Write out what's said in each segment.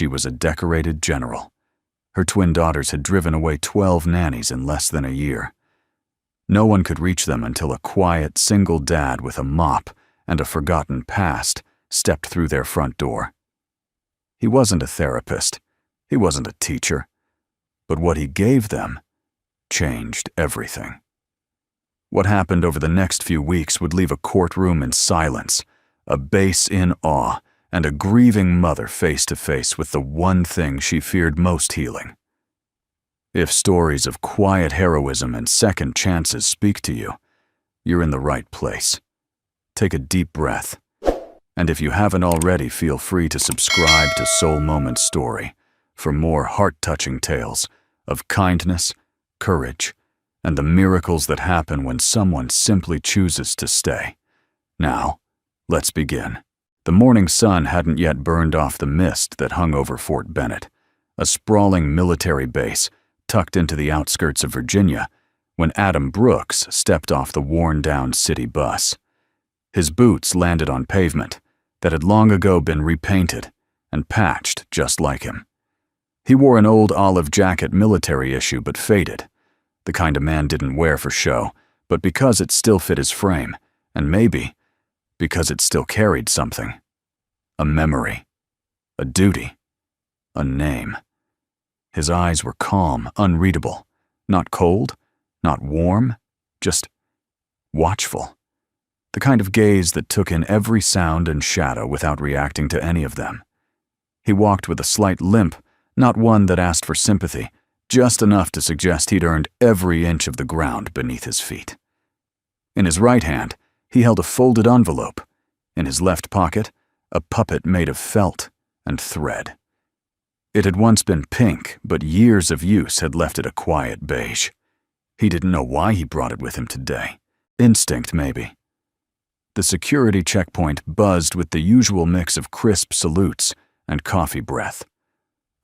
She was a decorated general. Her twin daughters had driven away 12 nannies in less than a year. No one could reach them until a quiet, single dad with a mop and a forgotten past stepped through their front door. He wasn't a therapist. He wasn't a teacher. But what he gave them changed everything. What happened over the next few weeks would leave a courtroom in silence, a base in awe, and a grieving mother face to face with the one thing she feared most healing. If stories of quiet heroism and second chances speak to you, you're in the right place. Take a deep breath. And if you haven't already, feel free to subscribe to Soul Moment Story for more heart-touching tales of kindness, courage, and the miracles that happen when someone simply chooses to stay. Now, let's begin. The morning sun hadn't yet burned off the mist that hung over Fort Bennett, a sprawling military base tucked into the outskirts of Virginia, when Adam Brooks stepped off the worn-down city bus. His boots landed on pavement that had long ago been repainted and patched just like him. He wore an old olive jacket military issue but faded, the kind a man didn't wear for show, but because it still fit his frame, and maybe because it still carried something. A memory, a duty, a name. His eyes were calm, unreadable, not cold, not warm, just watchful. The kind of gaze that took in every sound and shadow without reacting to any of them. He walked with a slight limp, not one that asked for sympathy, just enough to suggest he'd earned every inch of the ground beneath his feet. In his right hand, he held a folded envelope. In his left pocket, a puppet made of felt and thread. It had once been pink, but years of use had left it a quiet beige. He didn't know why he brought it with him today. Instinct, maybe. The security checkpoint buzzed with the usual mix of crisp salutes and coffee breath.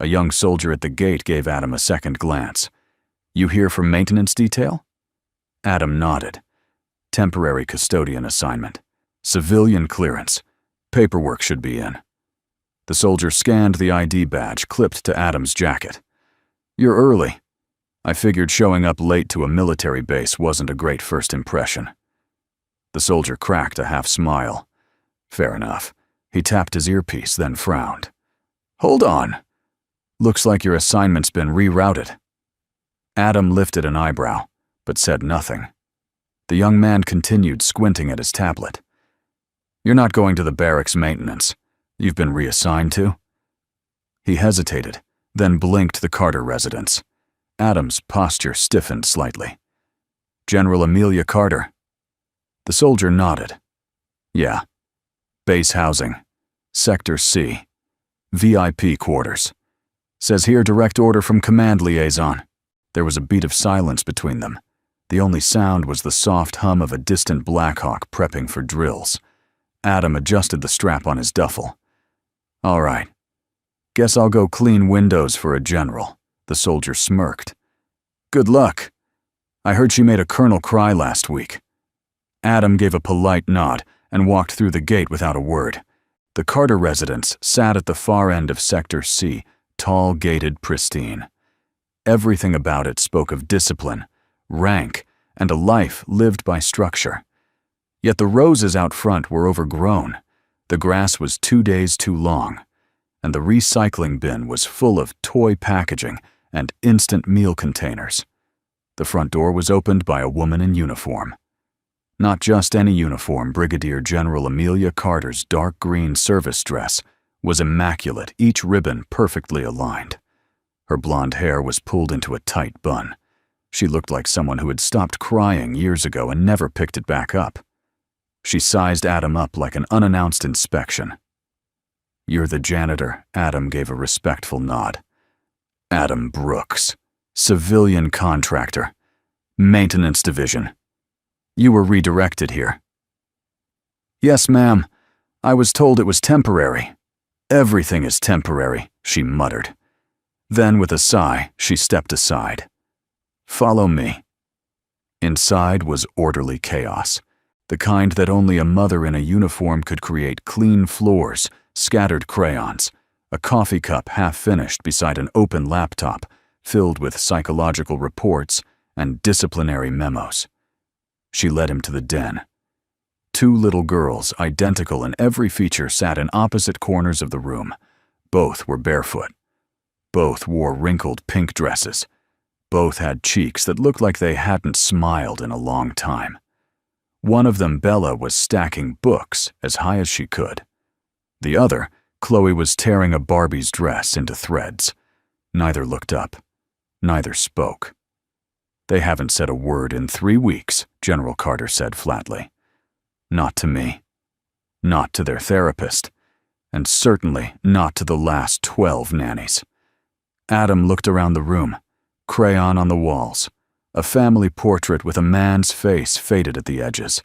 A young soldier at the gate gave Adam a second glance. "You here for maintenance detail?" Adam nodded. Temporary custodian assignment. Civilian clearance. Paperwork should be in. The soldier scanned the ID badge clipped to Adam's jacket. "You're early. I figured showing up late to a military base wasn't a great first impression." The soldier cracked a half smile. Fair enough. He tapped his earpiece, then frowned. "Hold on. Looks like your assignment's been rerouted." Adam lifted an eyebrow, but said nothing. The young man continued squinting at his tablet. "You're not going to the barracks maintenance. You've been reassigned to?" He hesitated, then blinked the Carter residence. Adam's posture stiffened slightly. "General Amelia Carter." The soldier nodded. "Yeah. Base housing. Sector C. VIP quarters. Says here direct order from command liaison." There was a beat of silence between them. The only sound was the soft hum of a distant Blackhawk prepping for drills. Adam adjusted the strap on his duffel. "All right. Guess I'll go clean windows for a general," the soldier smirked. "Good luck. I heard she made a colonel cry last week." Adam gave a polite nod and walked through the gate without a word. The Carter residence sat at the far end of Sector C, tall, gated, pristine. Everything about it spoke of discipline, rank, and a life lived by structure. Yet the roses out front were overgrown, the grass was 2 days too long, and the recycling bin was full of toy packaging and instant meal containers. The front door was opened by a woman in uniform. Not just any uniform. Brigadier General Amelia Carter's dark green service dress was immaculate, each ribbon perfectly aligned. Her blonde hair was pulled into a tight bun. She looked like someone who had stopped crying years ago and never picked it back up. She sized Adam up like an unannounced inspection. "You're the janitor," Adam gave a respectful nod. "Adam Brooks, civilian contractor, maintenance division. You were redirected here." "Yes, ma'am. I was told it was temporary." "Everything is temporary," she muttered. Then, with a sigh, she stepped aside. "Follow me." Inside was orderly chaos, the kind that only a mother in a uniform could create: clean floors, scattered crayons, a coffee cup half-finished beside an open laptop filled with psychological reports and disciplinary memos. She led him to the den. Two little girls, identical in every feature, sat in opposite corners of the room. Both were barefoot. Both wore wrinkled pink dresses. Both had cheeks that looked like they hadn't smiled in a long time. One of them, Bella, was stacking books as high as she could. The other, Chloe, was tearing a Barbie's dress into threads. Neither looked up. Neither spoke. "They haven't said a word in 3 weeks," General Carter said flatly. "Not to me. Not to their therapist. And certainly not to the last 12 nannies." Adam looked around the room. Crayon on the walls. A family portrait with a man's face faded at the edges.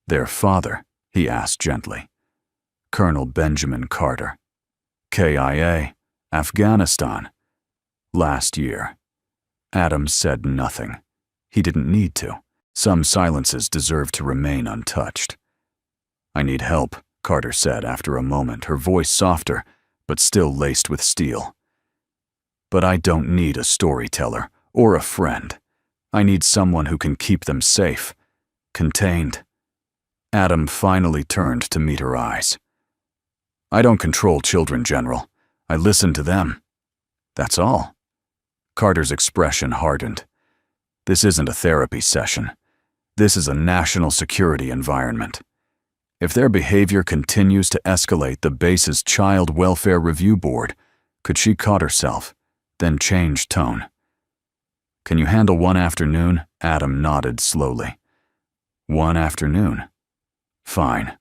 "Their father?" he asked gently. "Colonel Benjamin Carter. KIA, Afghanistan. Last year." Adam said nothing. He didn't need to. Some silences deserved to remain untouched. "I need help," Carter said after a moment, her voice softer, but still laced with steel. "But I don't need a storyteller or a friend. I need someone who can keep them safe, contained." Adam finally turned to meet her eyes. "I don't control children, General. I listen to them. That's all." Carter's expression hardened. "This isn't a therapy session. This is a national security environment. If their behavior continues to escalate, the base's Child Welfare Review Board," she caught herself, then changed tone. "Can you handle one afternoon?" Adam nodded slowly. "One afternoon? Fine.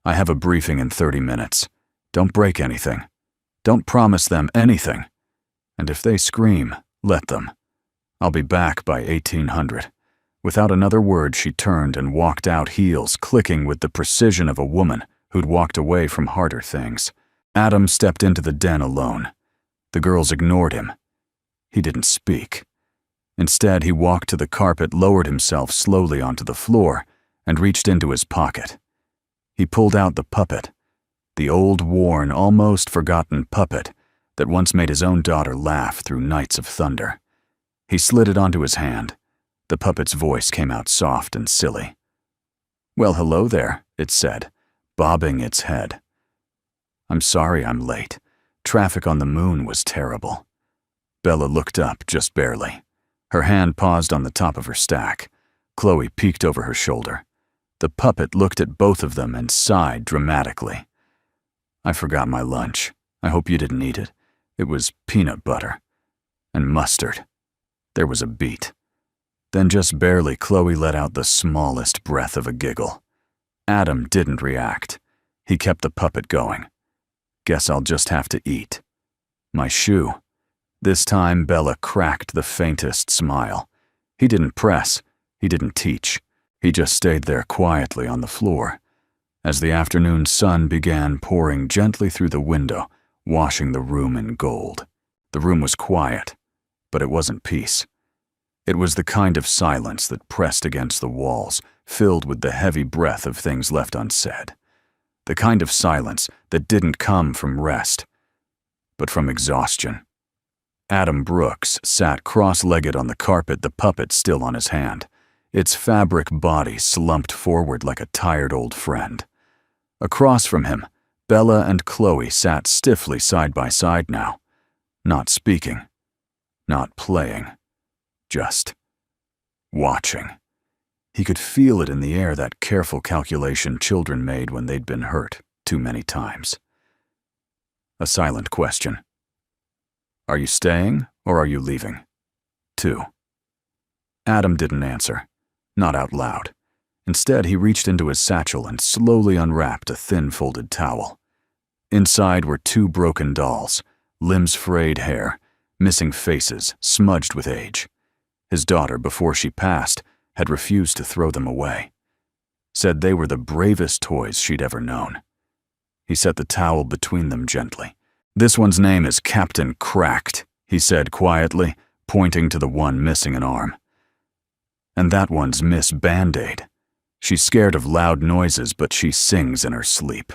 I have a briefing in 30 minutes. Don't break anything. Don't promise them anything. And if they scream, let them. I'll be back by 1800. Without another word, she turned and walked out, heels clicking with the precision of a woman who'd walked away from harder things. Adam stepped into the den alone. The girls ignored him. He didn't speak. Instead, he walked to the carpet, lowered himself slowly onto the floor, and reached into his pocket. He pulled out the puppet, the old, worn, almost forgotten puppet that once made his own daughter laugh through nights of thunder. He slid it onto his hand. The puppet's voice came out soft and silly. "Well, hello there," it said, bobbing its head. "I'm sorry I'm late. Traffic on the moon was terrible." Bella looked up just barely. Her hand paused on the top of her stack. Chloe peeked over her shoulder. The puppet looked at both of them and sighed dramatically. "I forgot my lunch. I hope you didn't eat it. It was peanut butter. And mustard." There was a beat. Then just barely, Chloe let out the smallest breath of a giggle. Adam didn't react. He kept the puppet going. "Guess I'll just have to eat. My shoe." This time, Bella cracked the faintest smile. He didn't press. He didn't teach. He just stayed there quietly on the floor. As the afternoon sun began pouring gently through the window, washing the room in gold. The room was quiet, but it wasn't peace. It was the kind of silence that pressed against the walls, filled with the heavy breath of things left unsaid. The kind of silence that didn't come from rest, but from exhaustion. Adam Brooks sat cross-legged on the carpet, the puppet still on his hand, its fabric body slumped forward like a tired old friend. Across from him, Bella and Chloe sat stiffly side by side now, not speaking, not playing, just watching. He could feel it in the air, that careful calculation children made when they'd been hurt too many times. A silent question. "Are you staying or are you leaving?" 2. Adam didn't answer, not out loud. Instead, he reached into his satchel and slowly unwrapped a thin folded towel. Inside were 2 broken dolls, limbs frayed, hair, missing faces, smudged with age. His daughter, before she passed, had refused to throw them away. Said they were the bravest toys she'd ever known. He set the towel between them gently. "This one's name is Captain Cracked," he said quietly, pointing to the one missing an arm. "And that one's Miss Band-Aid. She's scared of loud noises, but she sings in her sleep."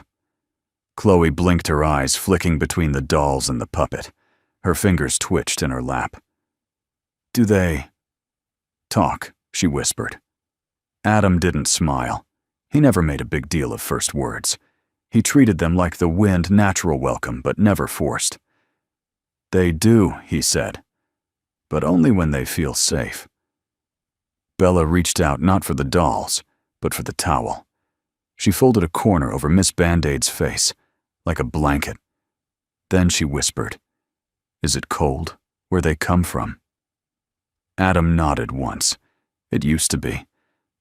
Chloe blinked her eyes, flicking between the dolls and the puppet. Her fingers twitched in her lap. "Do they talk?" she whispered. Adam didn't smile. He never made a big deal of first words. He treated them like the wind, natural welcome, but never forced. "They do," he said, "but only when they feel safe." Bella reached out not for the dolls, but for the towel. She folded a corner over Miss Band-Aid's face, like a blanket. Then she whispered, "Is it cold, where they come from?" Adam nodded once. It used to be,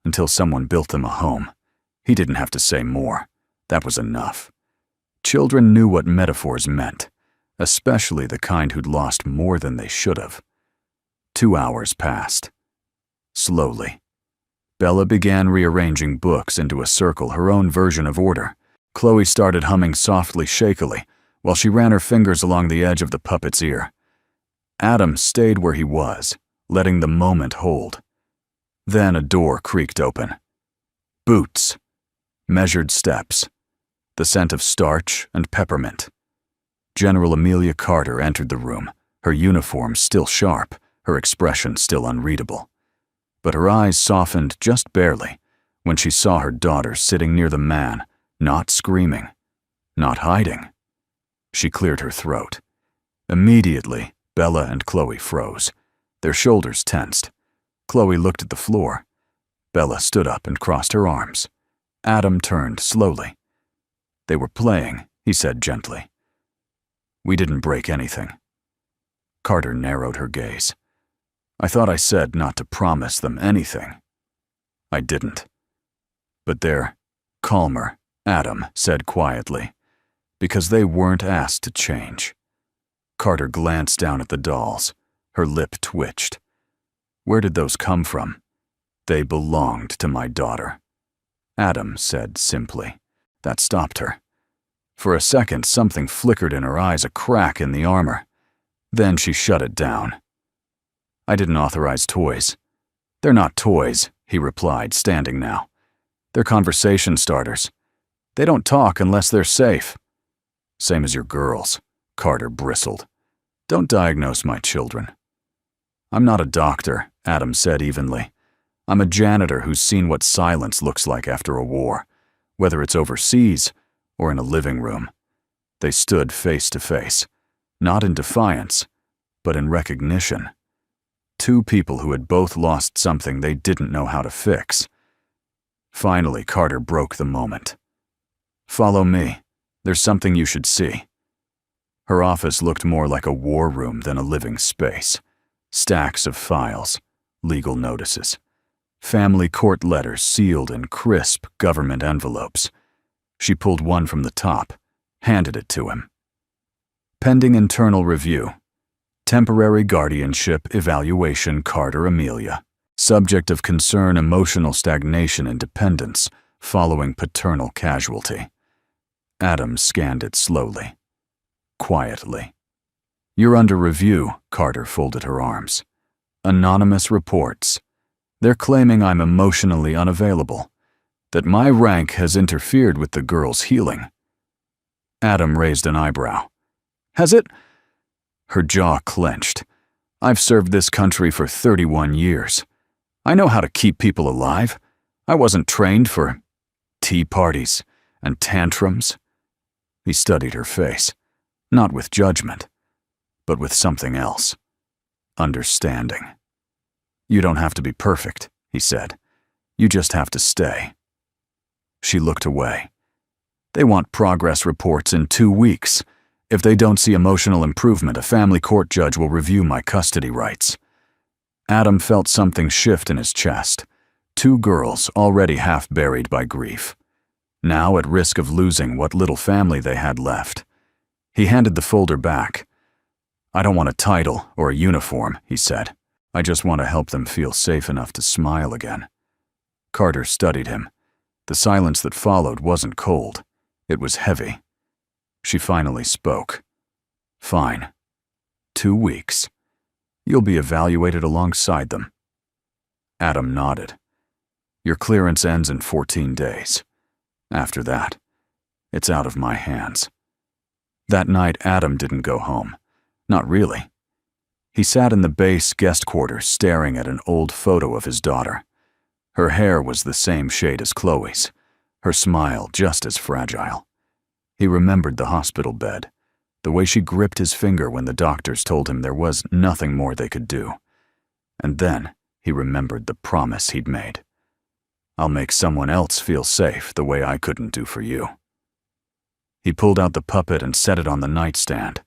until someone built them a home. He didn't have to say more. That was enough. Children knew what metaphors meant, especially the kind who'd lost more than they should have. 2 hours passed. Slowly, Bella began rearranging books into a circle, her own version of order. Chloe started humming softly, shakily, while she ran her fingers along the edge of the puppet's ear. Adam stayed where he was, letting the moment hold. Then a door creaked open. Boots. Measured steps. The scent of starch and peppermint. General Amelia Carter entered the room, her uniform still sharp, her expression still unreadable. But her eyes softened just barely when she saw her daughter sitting near the man, not screaming, not hiding. She cleared her throat. Immediately, Bella and Chloe froze. Their shoulders tensed. Chloe looked at the floor. Bella stood up and crossed her arms. Adam turned slowly. "They were playing," he said gently. "We didn't break anything." Carter narrowed her gaze. "I thought I said not to promise them anything." "I didn't." "But they're calmer," Adam said quietly, "because they weren't asked to change." Carter glanced down at the dolls. Her lip twitched. "Where did those come from?" "They belonged to my daughter," Adam said simply. That stopped her. For a second, something flickered in her eyes, a crack in the armor. Then she shut it down. "I didn't authorize toys." "They're not toys," he replied, standing now. "They're conversation starters. They don't talk unless they're safe." "Same as your girls," Carter bristled. "Don't diagnose my children." "I'm not a doctor," Adam said evenly. "I'm a janitor who's seen what silence looks like after a war, whether it's overseas or in a living room." They stood face to face, not in defiance, but in recognition. Two people who had both lost something they didn't know how to fix. Finally, Carter broke the moment. "Follow me. There's something you should see." Her office looked more like a war room than a living space. Stacks of files, legal notices, family court letters sealed in crisp government envelopes. She pulled one from the top, handed it to him. "Pending internal review. Temporary guardianship evaluation Carter Amelia. Subject of concern emotional stagnation and dependence following paternal casualty." Adam scanned it slowly, quietly. "You're under review," Carter folded her arms. "Anonymous reports. They're claiming I'm emotionally unavailable, that my rank has interfered with the girl's healing." Adam raised an eyebrow. "Has it?" Her jaw clenched. "I've served this country for 31 years. I know how to keep people alive. I wasn't trained for tea parties and tantrums." He studied her face, not with judgment, but with something else. Understanding. "You don't have to be perfect," he said. "You just have to stay." She looked away. "They want progress reports in 2 weeks. If they don't see emotional improvement, a family court judge will review my custody rights." Adam felt something shift in his chest. 2 girls already half buried by grief, now at risk of losing what little family they had left. He handed the folder back. "I don't want a title or a uniform," he said. "I just want to help them feel safe enough to smile again." Carter studied him. The silence that followed wasn't cold. It was heavy. She finally spoke. "Fine. 2 weeks. You'll be evaluated alongside them." Adam nodded. "Your clearance ends in 14 days. After that, It's out of my hands. That night, Adam didn't go home. Not really. He sat in the base guest quarters staring at an old photo of his daughter. Her hair was the same shade as Chloe's, her smile just as fragile. He remembered the hospital bed, the way she gripped his finger when the doctors told him there was nothing more they could do. And then he remembered the promise he'd made. I'll make someone else feel safe the way I couldn't do for you. He pulled out the puppet and set it on the nightstand.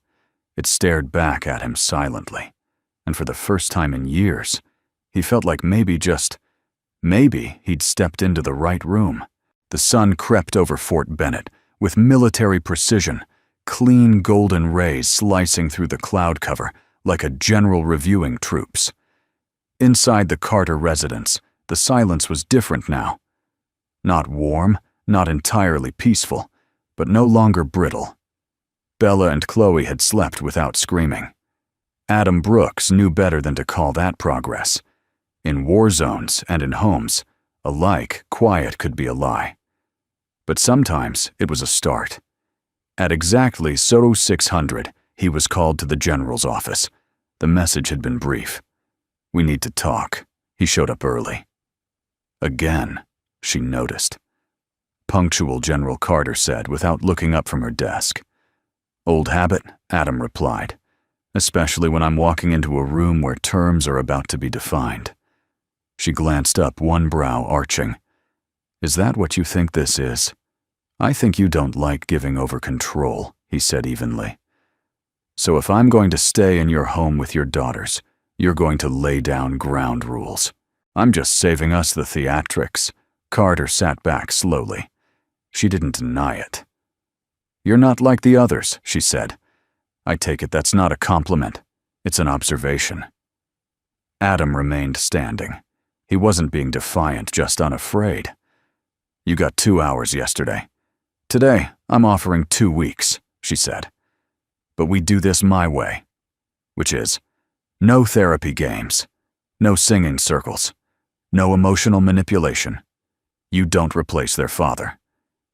It stared back at him silently, and for the first time in years, he felt like maybe he'd stepped into the right room. The sun crept over Fort Bennett with military precision, clean golden rays slicing through the cloud cover like a general reviewing troops. Inside the Carter residence, the silence was different now. Not warm, not entirely peaceful, but no longer brittle. Bella and Chloe had slept without screaming. Adam Brooks knew better than to call that progress. In war zones and in homes, alike, quiet could be a lie. But sometimes it was a start. At exactly 600, he was called to the general's office. The message had been brief. "We need to talk." He showed up early. Again, she noticed. Punctual, General Carter said without looking up from her desk. "Old habit," Adam replied, "especially when I'm walking into a room where terms are about to be defined." She glanced up, one brow arching. "Is that what you think this is?" "I think you don't like giving over control," he said evenly. "So if I'm going to stay in your home with your daughters, you're going to lay down ground rules. I'm just saving us the theatrics." Carter sat back slowly. She didn't deny it. "You're not like the others," she said. "I take it that's not a compliment. It's an observation." Adam remained standing. He wasn't being defiant, just unafraid. "You got 2 hours yesterday. Today, I'm offering 2 weeks," she said. "But we do this my way, which is no therapy games, no singing circles, no emotional manipulation. You don't replace their father.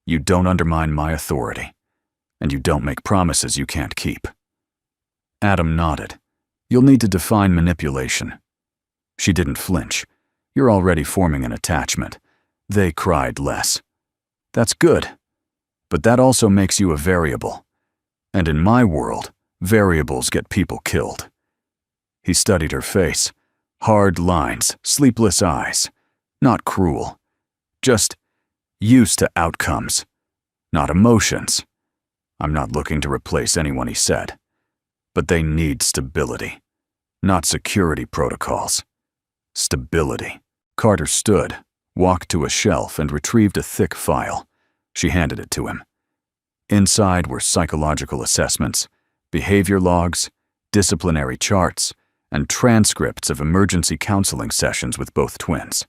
You don't undermine my authority. And you don't make promises you can't keep." Adam nodded. "You'll need to define manipulation." She didn't flinch. "You're already forming an attachment. They cried less." "That's good. But that also makes you a variable. And in my world, variables get people killed." He studied her face. Hard lines, sleepless eyes. Not cruel. Just used to outcomes, not emotions. "I'm not looking to replace anyone," he said. "But they need stability. Not security protocols. Stability." Carter stood, walked to a shelf, and retrieved a thick file. She handed it to him. Inside were psychological assessments, behavior logs, disciplinary charts, and transcripts of emergency counseling sessions with both twins.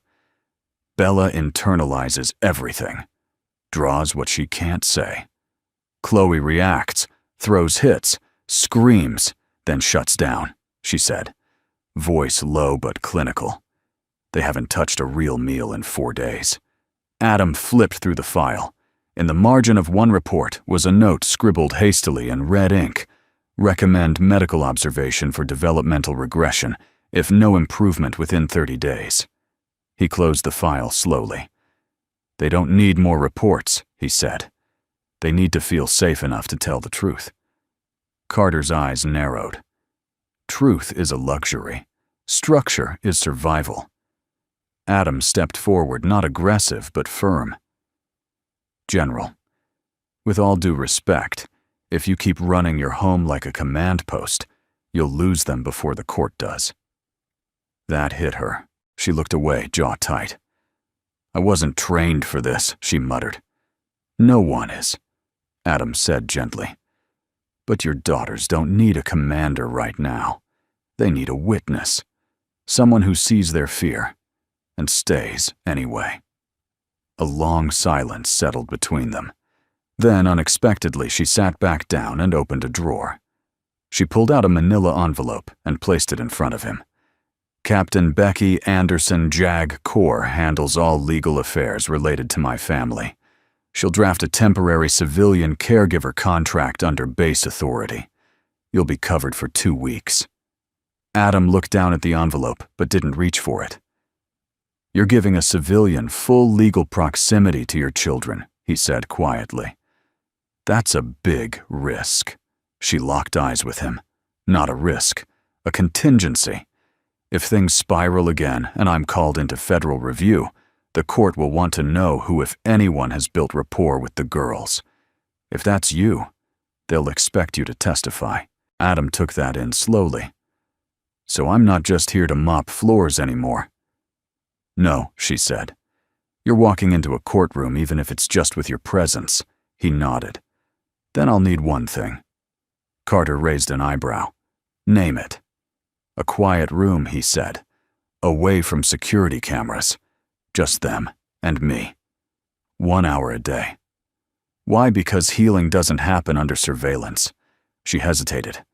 Bella internalizes everything, draws what she can't say. Chloe reacts, throws hits, screams, then shuts down, she said, voice low but clinical. They haven't touched a real meal in 4 days. Adam flipped through the file. In the margin of one report was a note scribbled hastily in red ink. Recommend medical observation for developmental regression, if no improvement within 30 days. He closed the file slowly. They don't need more reports, he said. They need to feel safe enough to tell the truth. Carter's eyes narrowed. Truth is a luxury. Structure is survival. Adam stepped forward, not aggressive, but firm. General, with all due respect, if you keep running your home like a command post, you'll lose them before the court does. That hit her. She looked away, jaw tight. I wasn't trained for this, she muttered. No one is, Adam said gently. But your daughters don't need a commander right now. They need a witness, someone who sees their fear and stays anyway. A long silence settled between them. Then, unexpectedly, she sat back down and opened a drawer. She pulled out a manila envelope and placed it in front of him. Captain Becky Anderson Jag Corps handles all legal affairs related to my family. She'll draft a temporary civilian caregiver contract under base authority. You'll be covered for 2 weeks. Adam looked down at the envelope but didn't reach for it. You're giving a civilian full legal proximity to your children, he said quietly. That's a big risk. She locked eyes with him. Not a risk, a contingency. If things spiral again and I'm called into federal review, the court will want to know who, if anyone, has built rapport with the girls. If that's you, they'll expect you to testify. Adam took that in slowly. So I'm not just here to mop floors anymore. No, she said. You're walking into a courtroom even if it's just with your presence. He nodded. Then I'll need one thing. Carter raised an eyebrow. Name it. A quiet room, he said. Away from security cameras. Just them and me. 1 hour a day. Why? Because healing doesn't happen under surveillance. She hesitated,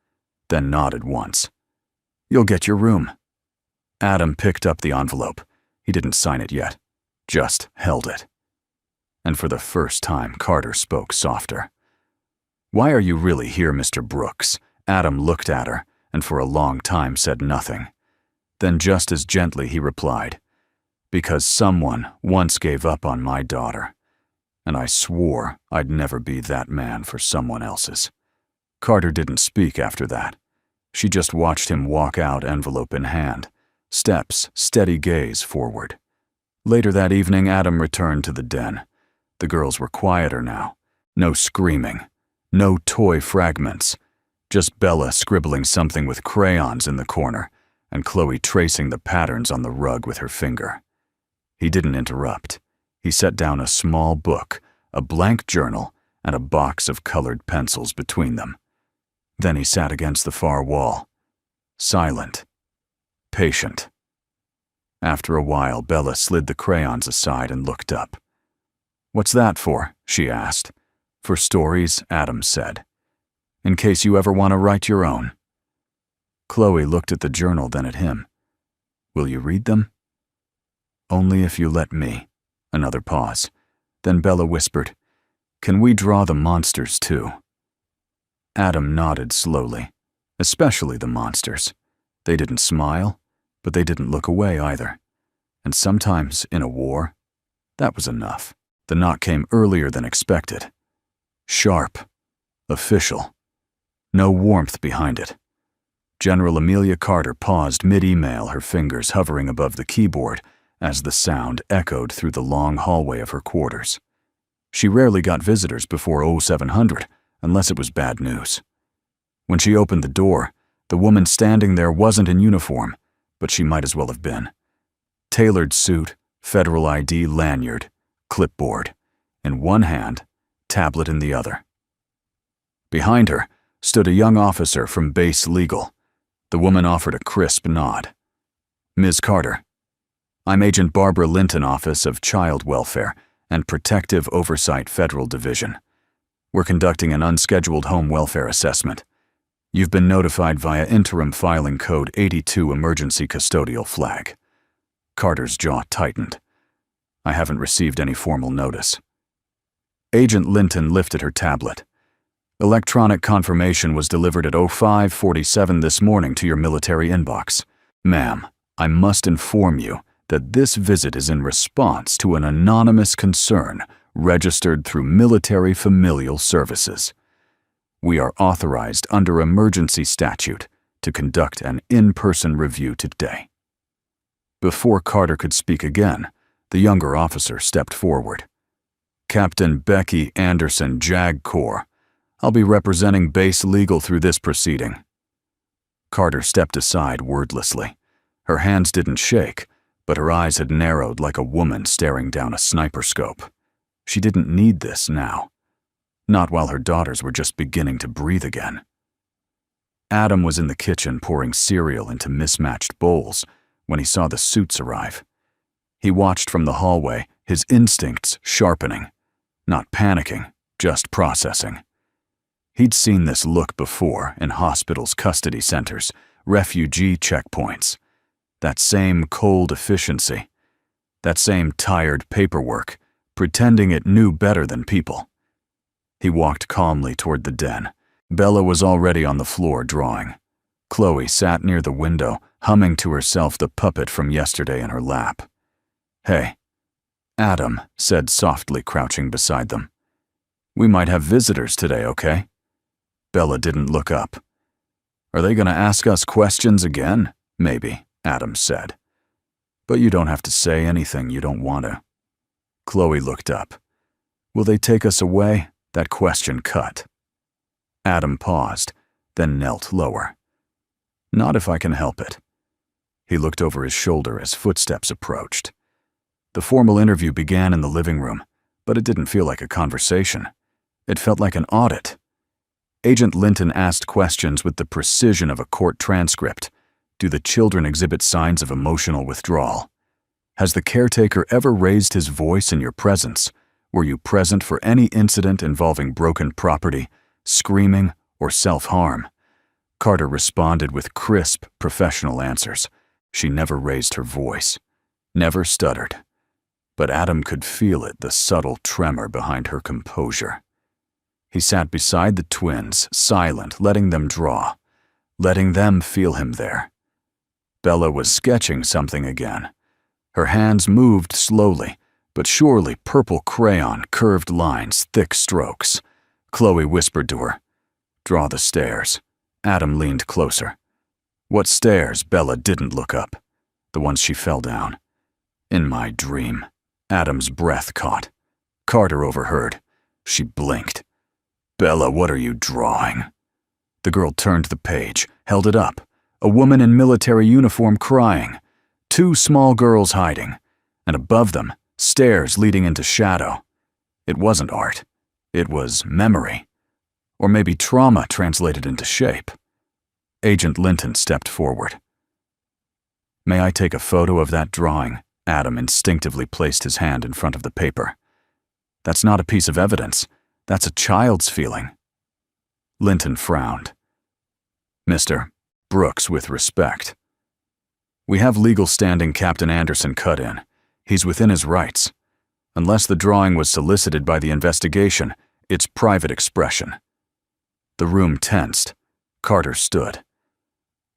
then nodded once. You'll get your room. Adam picked up the envelope. He didn't sign it yet, just held it. And for the first time, Carter spoke softer. Why are you really here, Mr. Brooks? Adam looked at her and for a long time said nothing. Then just as gently he replied, because someone once gave up on my daughter, and I swore I'd never be that man for someone else's. Carter didn't speak after that. She just watched him walk out, envelope in hand, steps, steady gaze forward. Later that evening, Adam returned to the den. The girls were quieter now. No screaming, no toy fragments, just Bella scribbling something with crayons in the corner and Chloe tracing the patterns on the rug with her finger. He didn't interrupt. He set down a small book, a blank journal, and a box of colored pencils between them. Then he sat against the far wall, silent, patient. After a while, Bella slid the crayons aside and looked up. What's that for? She asked. For stories, Adam said. In case you ever want to write your own. Chloe looked at the journal, then at him. Will you read them? Only if you let me. Another pause. Then Bella whispered, Can we draw the monsters too? Adam nodded slowly, especially the monsters. They didn't smile, but they didn't look away either. And sometimes, in a war, that was enough. The knock came earlier than expected. Sharp. Official. No warmth behind it. General Amelia Carter paused mid-email, her fingers hovering above the keyboard as the sound echoed through the long hallway of her quarters. She rarely got visitors before 0700, unless it was bad news. When she opened the door, the woman standing there wasn't in uniform, but she might as well have been. Tailored suit, federal ID lanyard, clipboard. In one hand, tablet in the other. Behind her stood a young officer from Base Legal. The woman offered a crisp nod. Ms. Carter, I'm Agent Barbara Linton, Office of Child Welfare and Protective Oversight Federal Division. We're conducting an unscheduled home welfare assessment. You've been notified via interim filing code 82 emergency custodial flag. Carter's jaw tightened. I haven't received any formal notice. Agent Linton lifted her tablet. Electronic confirmation was delivered at 05:47 this morning to your military inbox. Ma'am, I must inform you that this visit is in response to an anonymous concern registered through Military Familial Services. We are authorized under emergency statute to conduct an in-person review today. Before Carter could speak again, the younger officer stepped forward. Captain Becky Anderson, JAG Corps. I'll be representing Base Legal through this proceeding. Carter stepped aside wordlessly. Her hands didn't shake, but her eyes had narrowed like a woman staring down a sniper scope. She didn't need this now. Not while her daughters were just beginning to breathe again. Adam was in the kitchen pouring cereal into mismatched bowls when he saw the suits arrive. He watched from the hallway, his instincts sharpening. Not panicking, just processing. He'd seen this look before in hospitals' custody centers, refugee checkpoints. That same cold efficiency. That same tired paperwork, pretending it knew better than people. He walked calmly toward the den. Bella was already on the floor drawing. Chloe sat near the window, humming to herself the puppet from yesterday in her lap. "Hey," Adam said softly, crouching beside them. "We might have visitors today, okay?" Bella didn't look up. "Are they going to ask us questions again?" "Maybe," Adam said. "But you don't have to say anything you don't want to." Chloe looked up. "Will they take us away?" That question cut. Adam paused, then knelt lower. "Not if I can help it." He looked over his shoulder as footsteps approached. The formal interview began in the living room, but it didn't feel like a conversation. It felt like an audit. Agent Linton asked questions with the precision of a court transcript. Do the children exhibit signs of emotional withdrawal? Has the caretaker ever raised his voice in your presence? Were you present for any incident involving broken property, screaming, or self-harm? Carter responded with crisp, professional answers. She never raised her voice, never stuttered. But Adam could feel it, the subtle tremor behind her composure. He sat beside the twins, silent, letting them draw, letting them feel him there. Bella was sketching something again. Her hands moved slowly, but surely purple crayon, curved lines, thick strokes. Chloe whispered to her, "Draw the stairs." Adam leaned closer. "What stairs?" Bella didn't look up. The ones she fell down. "In my dream." Adam's breath caught. Carter overheard. She blinked. "Bella, what are you drawing?" The girl turned the page, held it up. A woman in military uniform crying. 2 small girls hiding. And above them, stairs leading into shadow. It wasn't art. It was memory. Or maybe trauma translated into shape. Agent Linton stepped forward. "May I take a photo of that drawing?" Adam instinctively placed his hand in front of the paper. "That's not a piece of evidence. That's a child's feeling." Linton frowned. "Mr. Brooks, with respect. We have legal standing Captain Anderson cut in. He's within his rights. Unless the drawing was solicited by the investigation, it's private expression." The room tensed. Carter stood.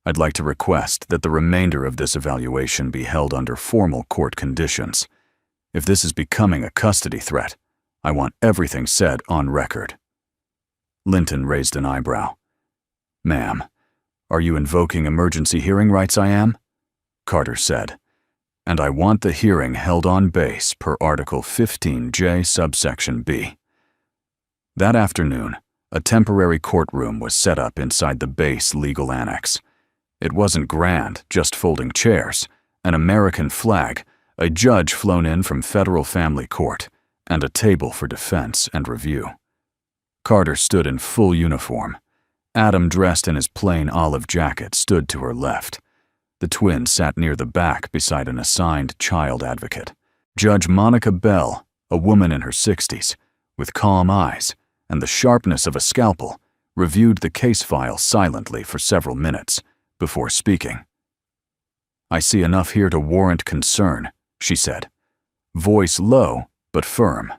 "I'd like to request that the remainder of this evaluation be held under formal court conditions. If this is becoming a custody threat, I want everything said on record." Linton raised an eyebrow. "Ma'am, are you invoking emergency hearing rights I am?" Carter said. "And I want the hearing held on base per Article 15J subsection B." That afternoon, a temporary courtroom was set up inside the base legal annex. It wasn't grand, just folding chairs, an American flag, a judge flown in from federal family court, and a table for defense and review. Carter stood in full uniform. Adam, dressed in his plain olive jacket, stood to her left. The twins sat near the back beside an assigned child advocate. Judge Monica Bell, a woman in her 60s, with calm eyes and the sharpness of a scalpel, reviewed the case file silently for several minutes before speaking. "I see enough here to warrant concern," she said, voice low but firm.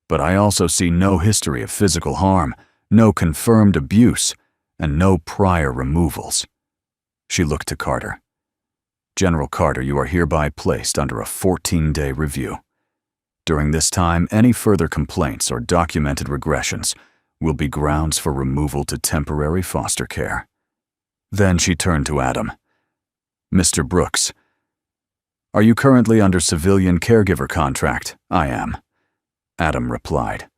"But I also see no history of physical harm, no confirmed abuse, and no prior removals." She looked to Carter. "General Carter, you are hereby placed under a 14-day review. During this time, any further complaints or documented regressions will be grounds for removal to temporary foster care." Then she turned to Adam. "Mr. Brooks, are you currently under civilian caregiver contract?" "I am." Adam replied.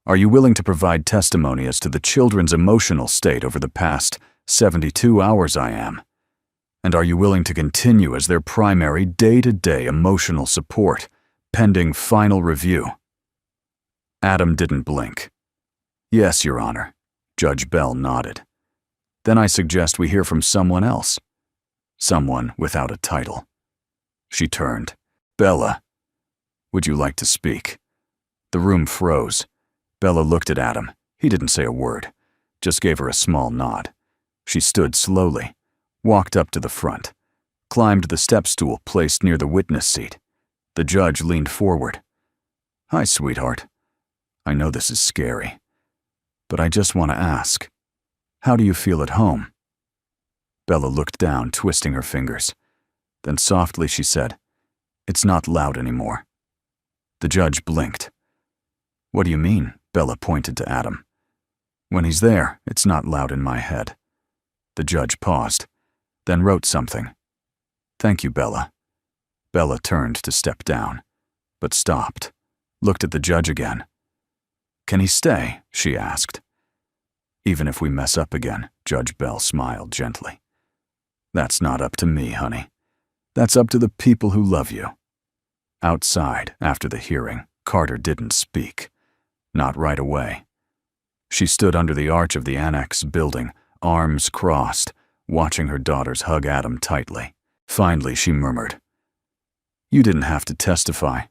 "Are you willing to provide testimony as to the children's emotional state over the past 72 hours?" "I am." "And are you willing to continue as their primary day-to-day emotional support, pending final review?" Adam didn't blink. "Yes, Your Honor." Judge Bell nodded. "Then I suggest we hear from someone else. Someone without a title." She turned. "Bella, would you like to speak?" The room froze. Bella looked at Adam. He didn't say a word, just gave her a small nod. She stood slowly, walked up to the front, climbed the step stool placed near the witness seat. The judge leaned forward. "Hi, sweetheart. I know this is scary, but I just want to ask, how do you feel at home?" Bella looked down, twisting her fingers. Then softly she said, "It's not loud anymore." The judge blinked. "What do you mean?" Bella pointed to Adam. "When he's there, it's not loud in my head." The judge paused, then wrote something. "Thank you, Bella." Bella turned to step down, but stopped, looked at the judge again. "Can he stay?" she asked. "Even if we mess up again," Judge Bell smiled gently. "That's not up to me, honey. That's up to the people who love you." Outside, after the hearing, Carter didn't speak. Not right away. She stood under the arch of the annex building, arms crossed, watching her daughters hug Adam tightly. Finally, she murmured, "You didn't have to testify."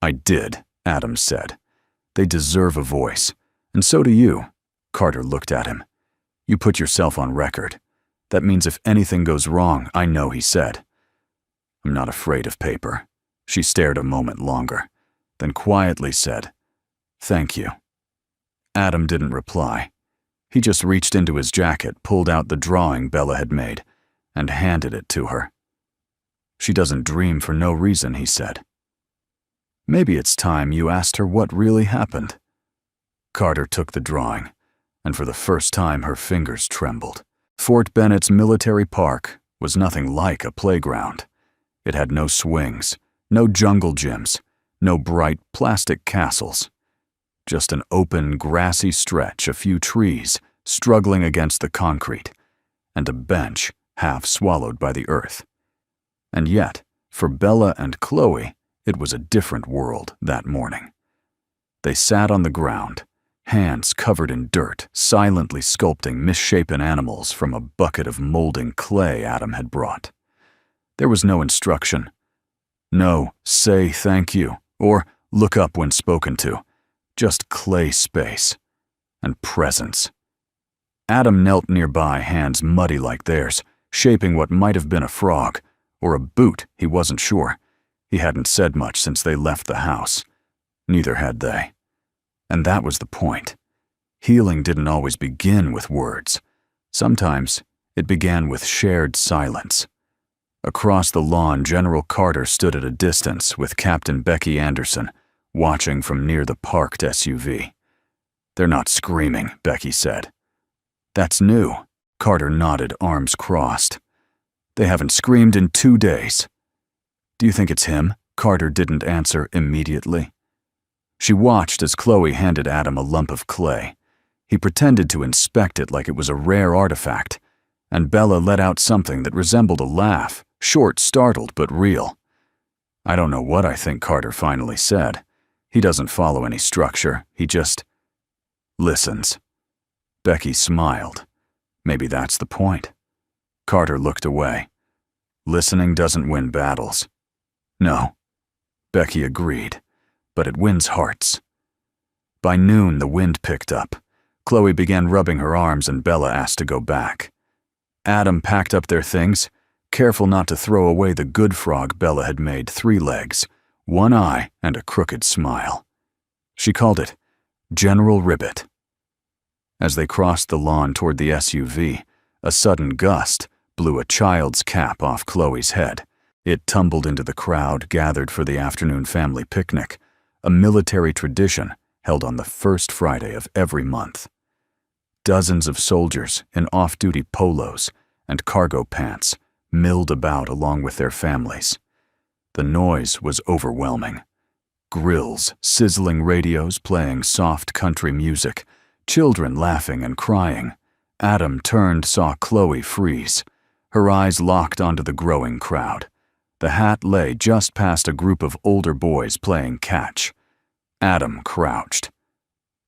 "I did," Adam said. "They deserve a voice, and so do you." Carter looked at him. "You put yourself on record. That means if anything goes wrong, I know," he said. "I'm not afraid of paper." She stared a moment longer, then quietly said, "Thank you." Adam didn't reply. He just reached into his jacket, pulled out the drawing Bella had made, and handed it to her. "She doesn't dream for no reason," he said. "Maybe it's time you asked her what really happened." Carter took the drawing, and for the first time her fingers trembled. Fort Bennett's military park was nothing like a playground. It had no swings, no jungle gyms, no bright plastic castles. Just an open, grassy stretch, a few trees struggling against the concrete, and a bench half swallowed by the earth. And yet, for Bella and Chloe, it was a different world that morning. They sat on the ground, hands covered in dirt, silently sculpting misshapen animals from a bucket of molding clay Adam had brought. There was no instruction. No, "say thank you," or "look up when spoken to." Just clay space and presence. Adam knelt nearby, hands muddy like theirs, shaping what might have been a frog, or a boot, he wasn't sure. He hadn't said much since they left the house. Neither had they. And that was the point. Healing didn't always begin with words. Sometimes it began with shared silence. Across the lawn, General Carter stood at a distance with Captain Becky Anderson, watching from near the parked SUV. "They're not screaming," Becky said. "That's new." Carter nodded, arms crossed. "They haven't screamed in 2 days." "Do you think it's him?" Carter didn't answer immediately. She watched as Chloe handed Adam a lump of clay. He pretended to inspect it like it was a rare artifact, and Bella let out something that resembled a laugh, short, startled, but real. "I don't know what I think," Carter finally said. "He doesn't follow any structure, he just listens." Becky smiled. Maybe that's the point. Carter looked away. "Listening doesn't win battles." "No." Becky agreed. "But it wins hearts." By noon, the wind picked up. Chloe began rubbing her arms and Bella asked to go back. Adam packed up their things, careful not to throw away the good frog Bella had made, 3 legs, 1 eye, and a crooked smile. She called it General Ribbit. As they crossed the lawn toward the SUV, a sudden gust blew a child's cap off Chloe's head. It tumbled into the crowd gathered for the afternoon family picnic, a military tradition held on the first Friday of every month. Dozens of soldiers in off-duty polos and cargo pants milled about along with their families. The noise was overwhelming. Grills, sizzling radios playing soft country music, children laughing and crying. Adam turned, saw Chloe freeze, her eyes locked onto the growing crowd. The hat lay just past a group of older boys playing catch. Adam crouched.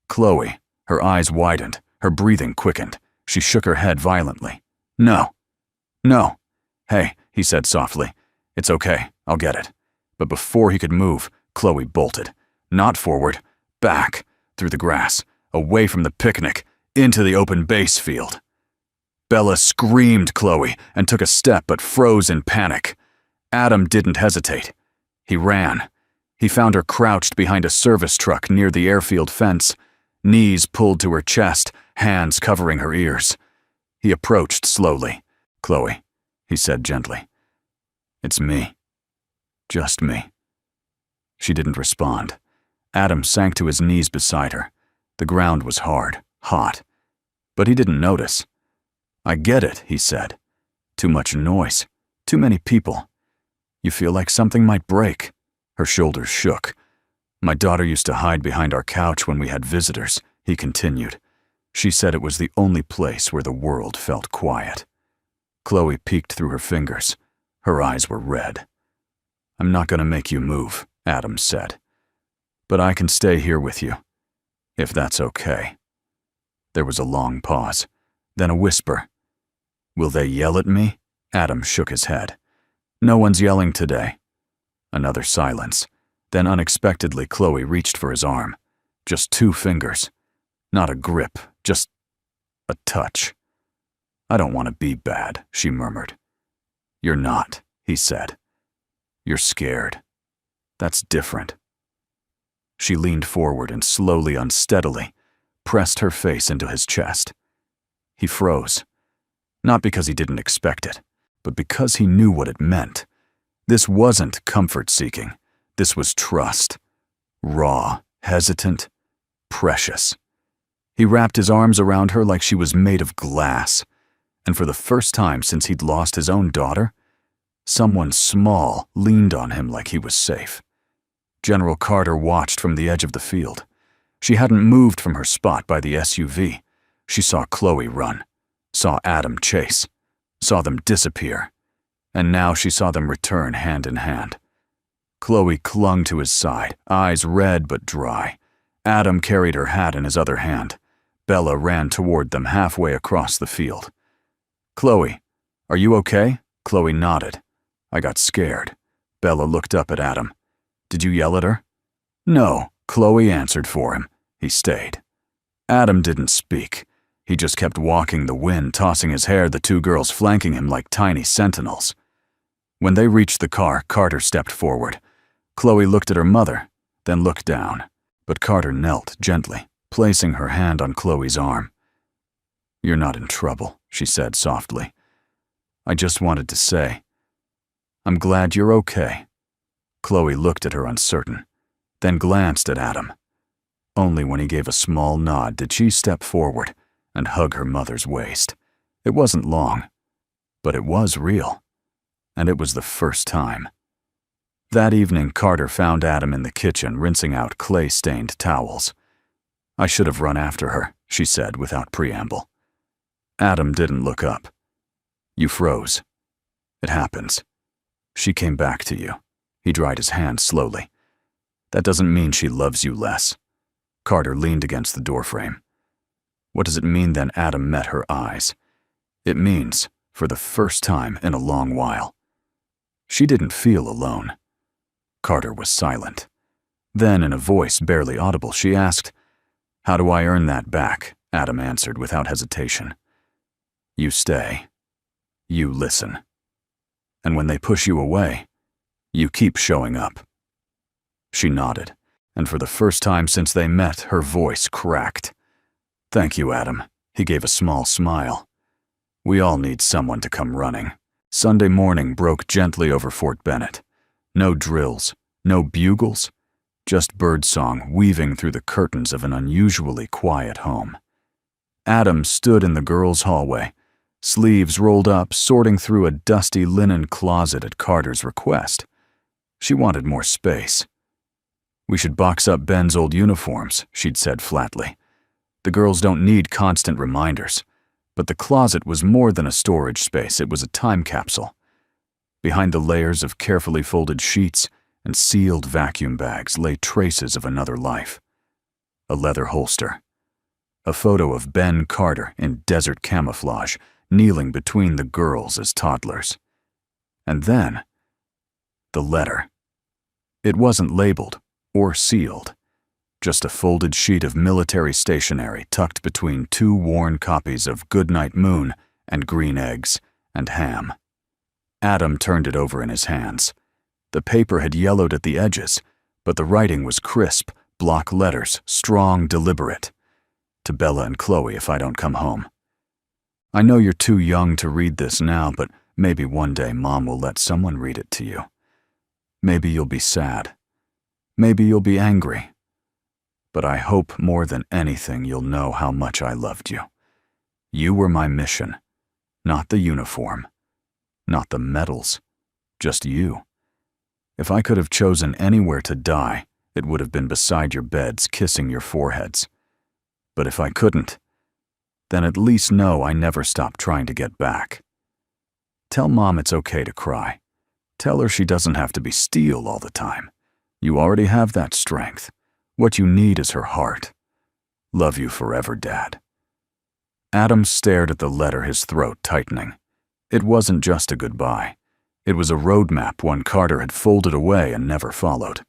Chloe, her eyes widened, her breathing quickened. She shook her head violently. "No. No." "Hey," he said softly. "It's okay, I'll get it." But before he could move, Chloe bolted. Not forward, back, through the grass, away from the picnic, into the open base field. Bella screamed Chloe and took a step but froze in panic. Adam didn't hesitate. He ran. He found her crouched behind a service truck near the airfield fence, knees pulled to her chest, hands covering her ears. He approached slowly. "Chloe," he said gently. "It's me. Just me." She didn't respond. Adam sank to his knees beside her. The ground was hard, hot. But he didn't notice. "I get it," he said. "Too much noise. Too many people. You feel like something might break." Her shoulders shook. "My daughter used to hide behind our couch when we had visitors," he continued. She said it was the only place where the world felt quiet. Chloe peeked through her fingers. Her eyes were red. "I'm not going to make you move," Adam said. "But I can stay here with you, if that's okay." There was a long pause, then a whisper. "Will they yell at me?" Adam shook his head. "No one's yelling today." Another silence. Then unexpectedly Chloe reached for his arm. Just 2 fingers. Not a grip, just a touch. "I don't want to be bad," she murmured. "You're not," he said. "You're scared. That's different." She leaned forward and slowly, unsteadily, pressed her face into his chest. He froze. Not because he didn't expect it, but because he knew what it meant. This wasn't comfort-seeking. This was trust. Raw, hesitant, precious. He wrapped his arms around her like she was made of glass. And for the first time since he'd lost his own daughter, someone small leaned on him like he was safe. General Carter watched from the edge of the field. She hadn't moved from her spot by the SUV. She saw Chloe run, saw Adam chase, saw them disappear, and now she saw them return hand in hand. Chloe clung to his side, eyes red but dry. Adam carried her hat in his other hand. Bella ran toward them halfway across the field. "Chloe, are you okay?" Chloe nodded. "I got scared." Bella looked up at Adam. "Did you yell at her?" "No," Chloe answered for him. He stayed. Adam didn't speak. He just kept walking the wind, tossing his hair, the 2 girls flanking him like tiny sentinels. When they reached the car, Carter stepped forward. Chloe looked at her mother, then looked down. But Carter knelt gently, placing her hand on Chloe's arm. "You're not in trouble," she said softly. "I just wanted to say, I'm glad you're okay." Chloe looked at her uncertain, then glanced at Adam. Only when he gave a small nod did she step forward and hug her mother's waist. It wasn't long, but it was real. And it was the first time. That evening, Carter found Adam in the kitchen rinsing out clay-stained towels. "I should have run after her," she said without preamble. Adam didn't look up. "You froze. It happens. She came back to you." He dried his hand slowly. "That doesn't mean she loves you less." Carter leaned against the doorframe. What does it mean then? Adam met her eyes. It means, for the first time in a long while, she didn't feel alone. Carter was silent. Then, in a voice barely audible, she asked, "How do I earn that back?" Adam answered without hesitation. "You stay. You listen. And when they push you away, you keep showing up." She nodded, and for the first time since they met, her voice cracked. "Thank you, Adam." He gave a small smile. "We all need someone to come running." Sunday morning broke gently over Fort Bennett. No drills, no bugles, just birdsong weaving through the curtains of an unusually quiet home. Adam stood in the girls' hallway, sleeves rolled up, sorting through a dusty linen closet at Carter's request. She wanted more space. "We should box up Ben's old uniforms," she'd said flatly. "The girls don't need constant reminders." But the closet was more than a storage space, it was a time capsule. Behind the layers of carefully folded sheets and sealed vacuum bags lay traces of another life. A leather holster. A photo of Ben Carter in desert camouflage, kneeling between the girls as toddlers. And then, the letter. It wasn't labeled or sealed. Just a folded sheet of military stationery tucked between 2 worn copies of Goodnight Moon and Green Eggs and Ham. Adam turned it over in his hands. The paper had yellowed at the edges, but the writing was crisp, block letters, strong, deliberate. To Bella and Chloe if I don't come home. I know you're too young to read this now, but maybe one day Mom will let someone read it to you. Maybe you'll be sad. Maybe you'll be angry. But I hope more than anything you'll know how much I loved you. You were my mission, not the uniform, not the medals, just you. If I could have chosen anywhere to die, it would have been beside your beds, kissing your foreheads. But if I couldn't, then at least know I never stopped trying to get back. Tell Mom it's okay to cry. Tell her she doesn't have to be steel all the time. You already have that strength. What you need is her heart. Love you forever, Dad. Adam stared at the letter, his throat tightening. It wasn't just a goodbye. It was a roadmap one Carter had folded away and never followed.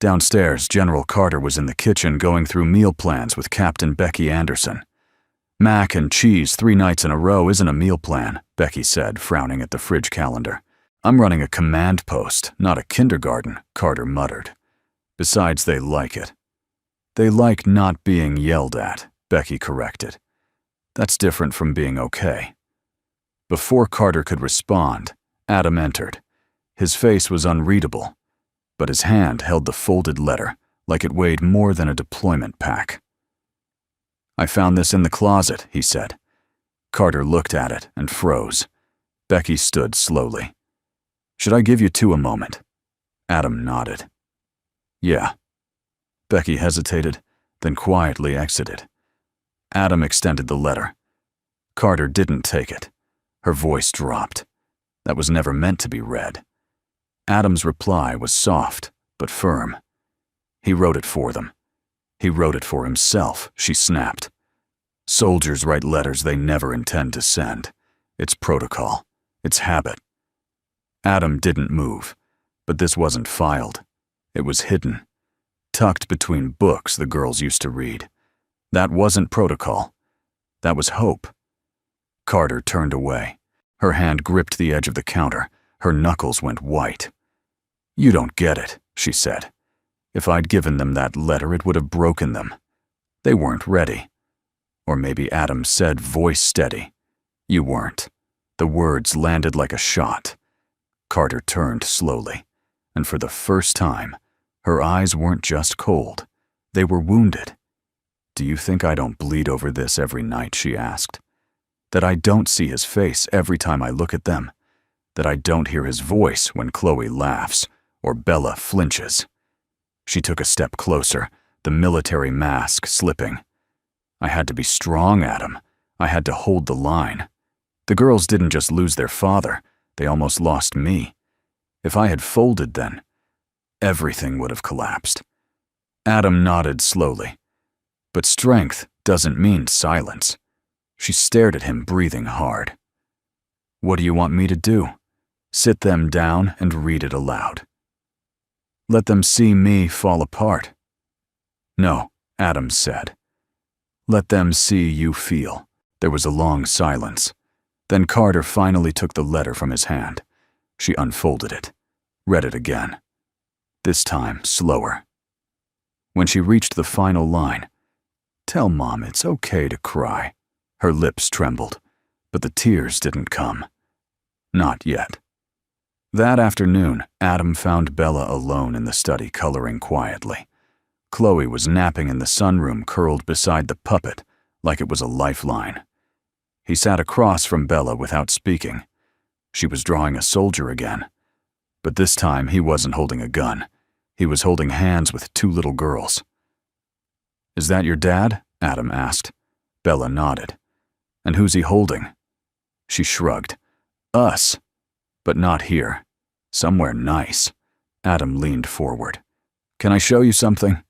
Downstairs, General Carter was in the kitchen going through meal plans with Captain Becky Anderson. Mac and cheese 3 nights in a row isn't a meal plan, Becky said, frowning at the fridge calendar. I'm running a command post, not a kindergarten, Carter muttered. Besides, they like it. They like not being yelled at, Becky corrected. That's different from being okay. Before Carter could respond, Adam entered. His face was unreadable, but his hand held the folded letter like it weighed more than a deployment pack. I found this in the closet, he said. Carter looked at it and froze. Becky stood slowly. Should I give you 2 a moment? Adam nodded. Yeah. Becky hesitated, then quietly exited. Adam extended the letter. Carter didn't take it. Her voice dropped. That was never meant to be read. Adam's reply was soft, but firm. He wrote it for them. He wrote it for himself, she snapped. Soldiers write letters they never intend to send. It's protocol. It's habit. Adam didn't move, but this wasn't filed. It was hidden, tucked between books the girls used to read. That wasn't protocol. That was hope. Carter turned away. Her hand gripped the edge of the counter. Her knuckles went white. You don't get it, she said. If I'd given them that letter, it would have broken them. They weren't ready. Or maybe Adam said, voice steady. You weren't. The words landed like a shot. Carter turned slowly, and for the first time, her eyes weren't just cold. They were wounded. Do you think I don't bleed over this every night, she asked. That I don't see his face every time I look at them? That I don't hear his voice when Chloe laughs or Bella flinches? She took a step closer, the military mask slipping. I had to be strong, Adam. I had to hold the line. The girls didn't just lose their father, they almost lost me. If I had folded then, everything would have collapsed. Adam nodded slowly. But strength doesn't mean silence. She stared at him, breathing hard. What do you want me to do? Sit them down and read it aloud. Let them see me fall apart. No, Adam said. Let them see you feel. There was a long silence. Then Carter finally took the letter from his hand. She unfolded it, read it again. This time, slower. When she reached the final line, tell Mom it's okay to cry. Her lips trembled, but the tears didn't come. Not yet. That afternoon, Adam found Bella alone in the study, coloring quietly. Chloe was napping in the sunroom, curled beside the puppet, like it was a lifeline. He sat across from Bella without speaking. She was drawing a soldier again. But this time he wasn't holding a gun. He was holding hands with 2 little girls. Is that your dad? Adam asked. Bella nodded. And who's he holding? She shrugged. Us. But not here. Somewhere nice. Adam leaned forward. Can I show you something?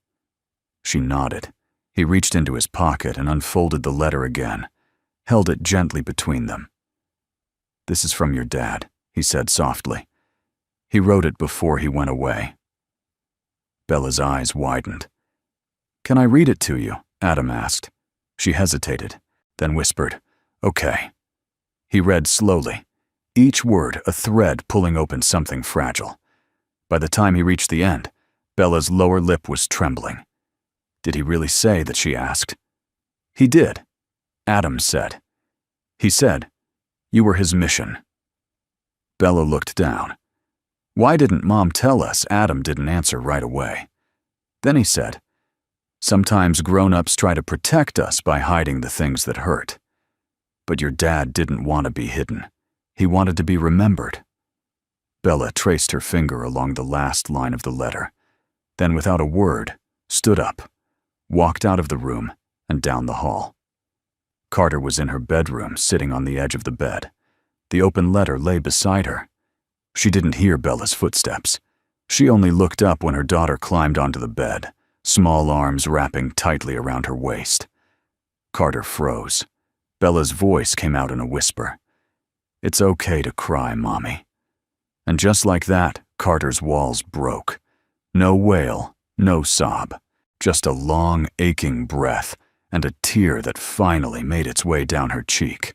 She nodded. He reached into his pocket and unfolded the letter again, held it gently between them. This is from your dad, he said softly. He wrote it before he went away. Bella's eyes widened. Can I read it to you? Adam asked. She hesitated, then whispered, Okay. He read slowly, each word a thread pulling open something fragile. By the time he reached the end, Bella's lower lip was trembling. Did he really say that, she asked. He did, Adam said. He said, you were his mission. Bella looked down. Why didn't Mom tell us? Adam didn't answer right away. Then he said, sometimes grown-ups try to protect us by hiding the things that hurt. But your dad didn't want to be hidden. He wanted to be remembered. Bella traced her finger along the last line of the letter, then without a word, stood up, walked out of the room and down the hall. Carter was in her bedroom, sitting on the edge of the bed. The open letter lay beside her. She didn't hear Bella's footsteps. She only looked up when her daughter climbed onto the bed, small arms wrapping tightly around her waist. Carter froze. Bella's voice came out in a whisper. It's okay to cry, Mommy. And just like that, Carter's walls broke. No wail, no sob, just a long, aching breath and a tear that finally made its way down her cheek.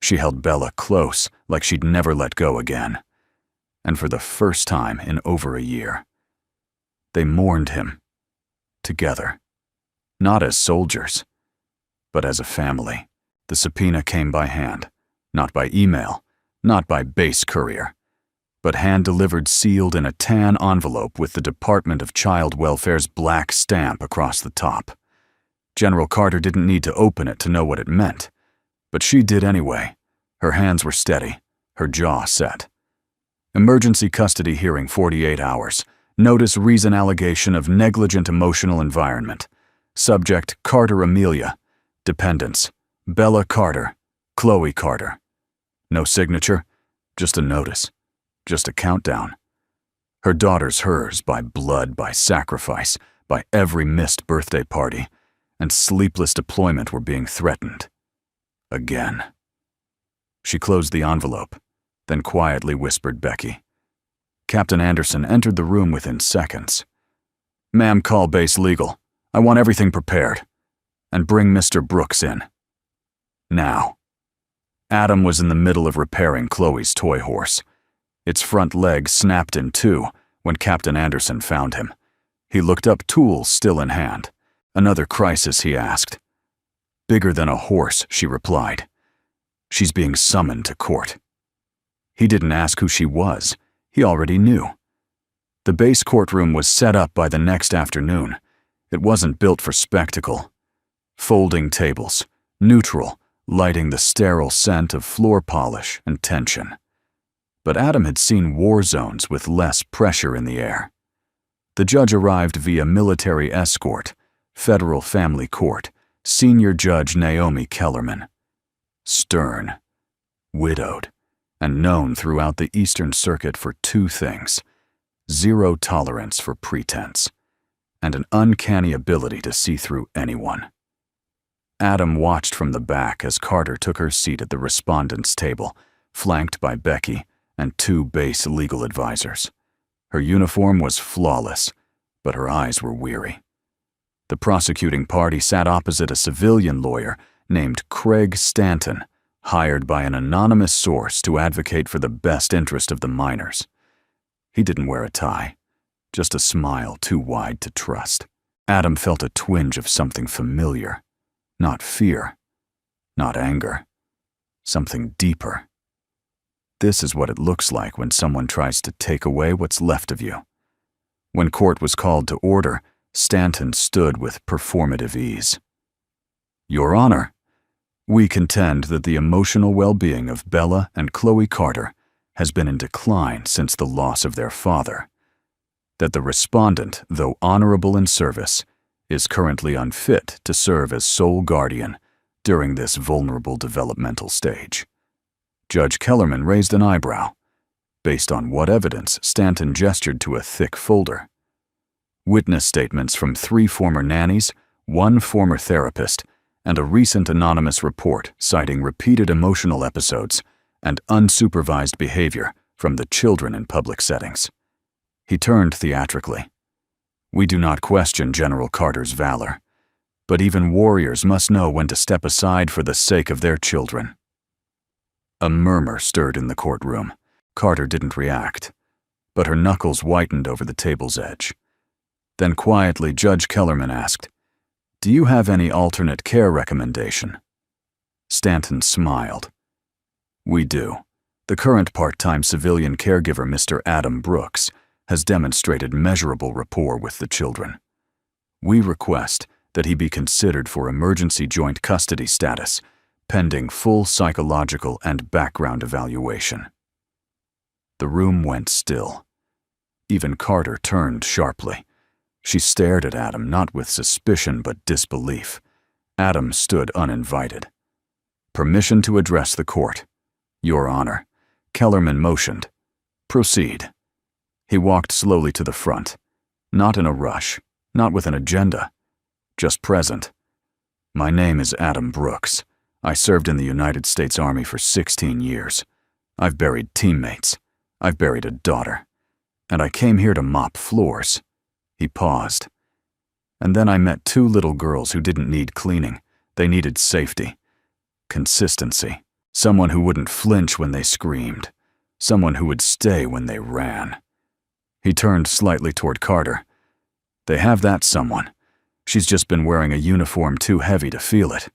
She held Bella close, like she'd never let go again. And for the first time in over a year, they mourned him, together. Not as soldiers, but as a family. The subpoena came by hand, not by email, not by base courier, but hand-delivered, sealed in a tan envelope with the Department of Child Welfare's black stamp across the top. General Carter didn't need to open it to know what it meant, but she did anyway. Her hands were steady, her jaw set. Emergency custody hearing 48 hours. Notice reason allegation of negligent emotional environment. Subject Carter Amelia. Dependents Bella Carter, Chloe Carter. No signature, just a notice, just a countdown. Her daughter's hers by blood, by sacrifice, by every missed birthday party, and sleepless deployment were being threatened. Again. She closed the envelope, then quietly whispered Becky. Captain Anderson entered the room within seconds. Ma'am, call base legal. I want everything prepared. And bring Mr. Brooks in. Now. Adam was in the middle of repairing Chloe's toy horse. Its front leg snapped in two when Captain Anderson found him. He looked up, tools still in hand. Another crisis, he asked. Bigger than a horse, she replied. She's being summoned to court. He didn't ask who she was. He already knew. The base courtroom was set up by the next afternoon. It wasn't built for spectacle. Folding tables, neutral, lighting the sterile scent of floor polish and tension. But Adam had seen war zones with less pressure in the air. The judge arrived via military escort, federal family court, senior judge Naomi Kellerman. Stern, widowed, and known throughout the Eastern Circuit for two things: zero tolerance for pretense, and an uncanny ability to see through anyone. Adam watched from the back as Carter took her seat at the respondent's table, flanked by Becky and two base legal advisors. Her uniform was flawless, but her eyes were weary. The prosecuting party sat opposite a civilian lawyer named Craig Stanton, hired by an anonymous source to advocate for the best interest of the minors. He didn't wear a tie, just a smile too wide to trust. Adam felt a twinge of something familiar. Not fear, not anger, something deeper. This is what it looks like when someone tries to take away what's left of you. When court was called to order, Stanton stood with performative ease. Your Honor, we contend that the emotional well-being of Bella and Chloe Carter has been in decline since the loss of their father. That the respondent, though honorable in service, is currently unfit to serve as sole guardian during this vulnerable developmental stage. Judge Kellerman raised an eyebrow. Based on what evidence? Stanton gestured to a thick folder. Witness statements from 3 former nannies, 1 former therapist, and a recent anonymous report citing repeated emotional episodes and unsupervised behavior from the children in public settings. He turned theatrically. We do not question General Carter's valor, but even warriors must know when to step aside for the sake of their children. A murmur stirred in the courtroom. Carter didn't react, but her knuckles whitened over the table's edge. Then quietly, Judge Kellerman asked, "Do you have any alternate care recommendation?" Stanton smiled. "We do. The current part-time civilian caregiver, Mr. Adam Brooks, has demonstrated measurable rapport with the children. We request that he be considered for emergency joint custody status, pending full psychological and background evaluation." The room went still. Even Carter turned sharply. She stared at Adam, not with suspicion but disbelief. Adam stood uninvited. "Permission to address the court." "Your Honor." Kellerman motioned. "Proceed." He walked slowly to the front, not in a rush, not with an agenda, just present. "My name is Adam Brooks. I served in the United States Army for 16 years. I've buried teammates. I've buried a daughter. And I came here to mop floors." He paused. "And then I met 2 little girls who didn't need cleaning. They needed safety. Consistency. Someone who wouldn't flinch when they screamed. Someone who would stay when they ran." He turned slightly toward Carter. "They have that someone. She's just been wearing a uniform too heavy to feel it."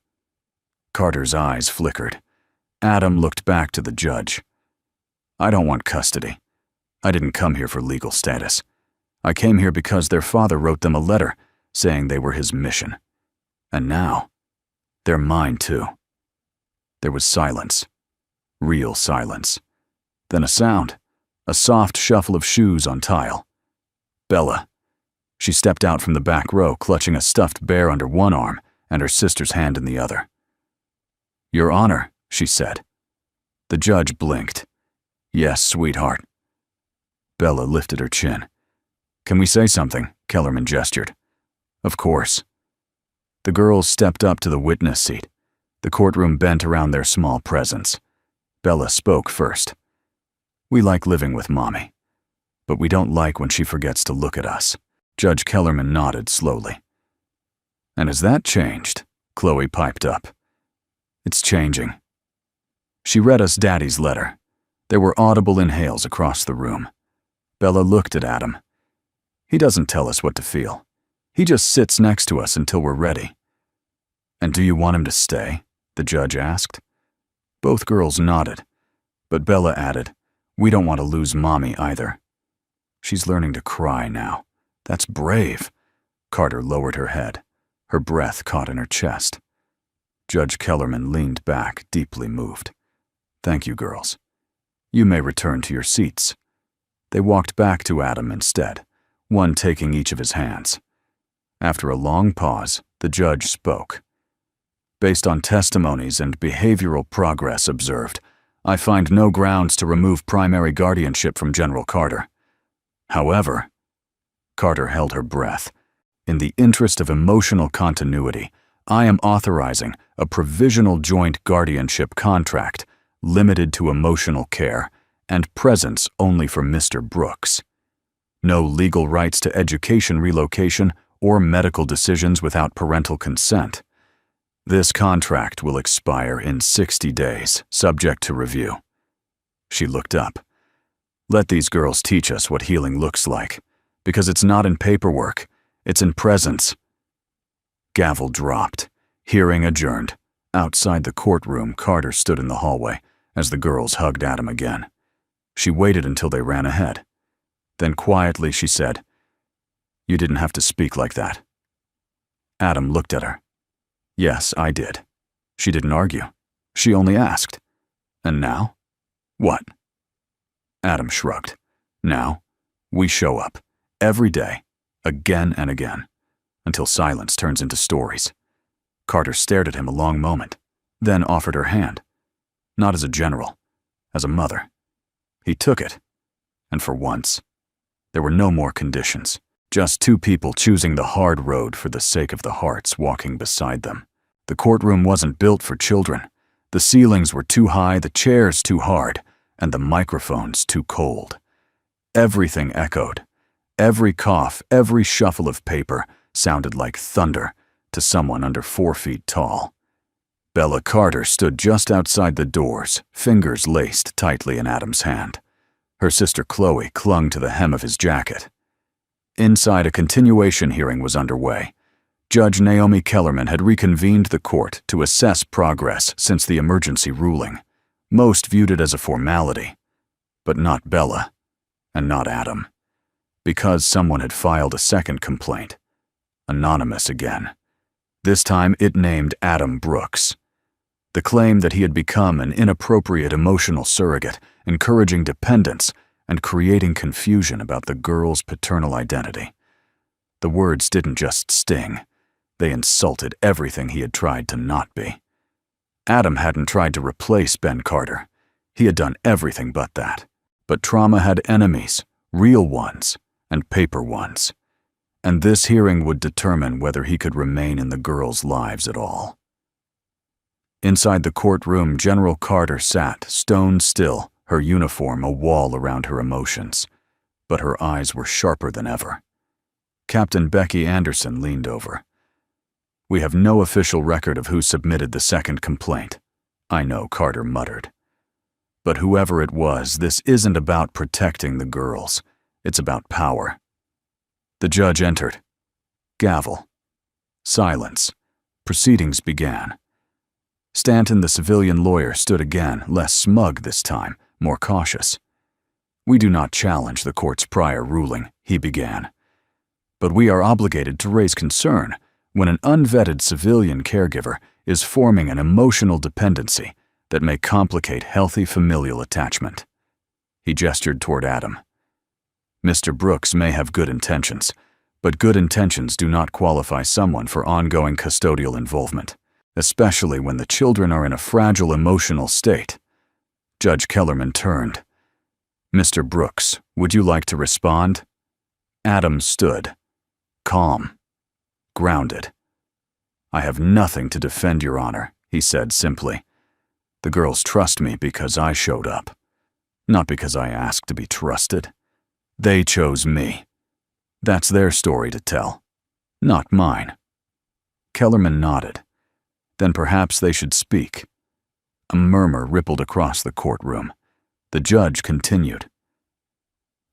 Carter's eyes flickered. Adam looked back to the judge. "I don't want custody. I didn't come here for legal status. I came here because their father wrote them a letter saying they were his mission. And now, they're mine too." There was silence. Real silence. Then a sound. A soft shuffle of shoes on tile. Bella. She stepped out from the back row, clutching a stuffed bear under one arm and her sister's hand in the other. "Your Honor," she said. The judge blinked. "Yes, sweetheart." Bella lifted her chin. "Can we say something?" Kellerman gestured. "Of course." The girls stepped up to the witness seat. The courtroom bent around their small presence. Bella spoke first. "We like living with Mommy, but we don't like when she forgets to look at us." Judge Kellerman nodded slowly. "And has that changed?" Chloe piped up. "It's changing." She read us Daddy's letter. There were audible inhales across the room. Bella looked at Adam. "He doesn't tell us what to feel. He just sits next to us until we're ready." "And do you want him to stay?" the judge asked. Both girls nodded, but Bella added, "We don't want to lose Mommy either." "She's learning to cry now. That's brave." Carter lowered her head. Her breath caught in her chest. Judge Kellerman leaned back, deeply moved. "Thank you, girls. You may return to your seats." They walked back to Adam instead, one taking each of his hands. After a long pause, the judge spoke. "Based on testimonies and behavioral progress observed, I find no grounds to remove primary guardianship from General Carter. However," Carter held her breath, "in the interest of emotional continuity, I am authorizing a provisional joint guardianship contract limited to emotional care and presence only for Mr. Brooks. No legal rights to education relocation or medical decisions without parental consent. This contract will expire in 60 days, subject to review." She looked up. "Let these girls teach us what healing looks like, because it's not in paperwork, it's in presence." Gavel dropped. Hearing adjourned. Outside the courtroom, Carter stood in the hallway as the girls hugged Adam again. She waited until they ran ahead. Then quietly she said, "You didn't have to speak like that." Adam looked at her. "Yes, I did." She didn't argue. She only asked, "And now? What?" Adam shrugged. "Now, we show up. Every day. Again and again. Until silence turns into stories." Carter stared at him a long moment, then offered her hand. Not as a general, as a mother. He took it. And for once, there were no more conditions. Just 2 people choosing the hard road for the sake of the hearts walking beside them. The courtroom wasn't built for children. The ceilings were too high, the chairs too hard, and the microphones too cold. Everything echoed. Every cough, every shuffle of paper sounded like thunder to someone under 4 feet tall. Bella Carter stood just outside the doors, fingers laced tightly in Adam's hand. Her sister Chloe clung to the hem of his jacket. Inside, a continuation hearing was underway. Judge Naomi Kellerman had reconvened the court to assess progress since the emergency ruling. Most viewed it as a formality, but not Bella, and not Adam, because someone had filed a second complaint. Anonymous again. This time it named Adam Brooks. The claim that he had become an inappropriate emotional surrogate, encouraging dependence and creating confusion about the girl's paternal identity. The words didn't just sting. They insulted everything he had tried to not be. Adam hadn't tried to replace Ben Carter. He had done everything but that. But trauma had enemies, real ones, and paper ones. And this hearing would determine whether he could remain in the girls' lives at all. Inside the courtroom, General Carter sat, stone still, her uniform a wall around her emotions. But her eyes were sharper than ever. Captain Becky Anderson leaned over. "We have no official record of who submitted the second complaint." "I know," Carter muttered. "But whoever it was, this isn't about protecting the girls. It's about power." The judge entered. Gavel. Silence. Proceedings began. Stanton, the civilian lawyer, stood again, less smug this time, more cautious. "We do not challenge the court's prior ruling," he began. "But we are obligated to raise concern when an unvetted civilian caregiver is forming an emotional dependency that may complicate healthy familial attachment." He gestured toward Adam. "Mr. Brooks may have good intentions, but good intentions do not qualify someone for ongoing custodial involvement, especially when the children are in a fragile emotional state." Judge Kellerman turned. "Mr. Brooks, would you like to respond?" Adam stood, calm, grounded. "I have nothing to defend, Your Honor," he said simply. "The girls trust me because I showed up, not because I asked to be trusted. They chose me. That's their story to tell, not mine." Kellerman nodded. Then perhaps they should speak. A murmur rippled across the courtroom. The judge continued.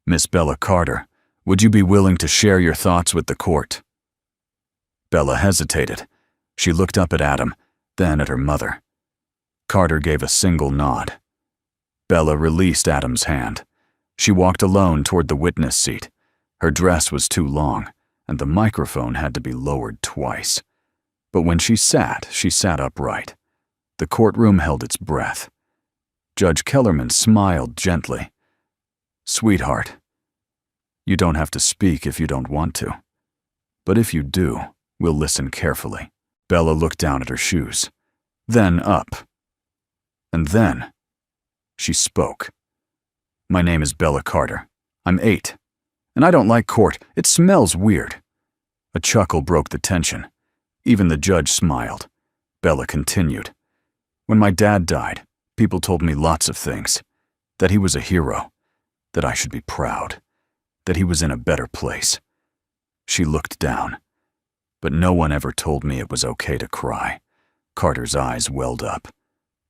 "Miss Bella Carter, would you be willing to share your thoughts with the court?" Bella hesitated. She looked up at Adam, then at her mother. Carter gave a single nod. Bella released Adam's hand. She walked alone toward the witness seat. Her dress was too long, and the microphone had to be lowered twice. But when she sat upright. The courtroom held its breath. Judge Kellerman smiled gently. "Sweetheart, you don't have to speak if you don't want to. But if you do, we'll listen carefully." Bella looked down at her shoes, then up. And then she spoke. "My name is Bella Carter. I'm 8. And I don't like court. It smells weird." A chuckle broke the tension. Even the judge smiled. Bella continued. "When my dad died, people told me lots of things. That he was a hero. That I should be proud. That he was in a better place." She looked down. "But no one ever told me it was okay to cry." Carter's eyes welled up.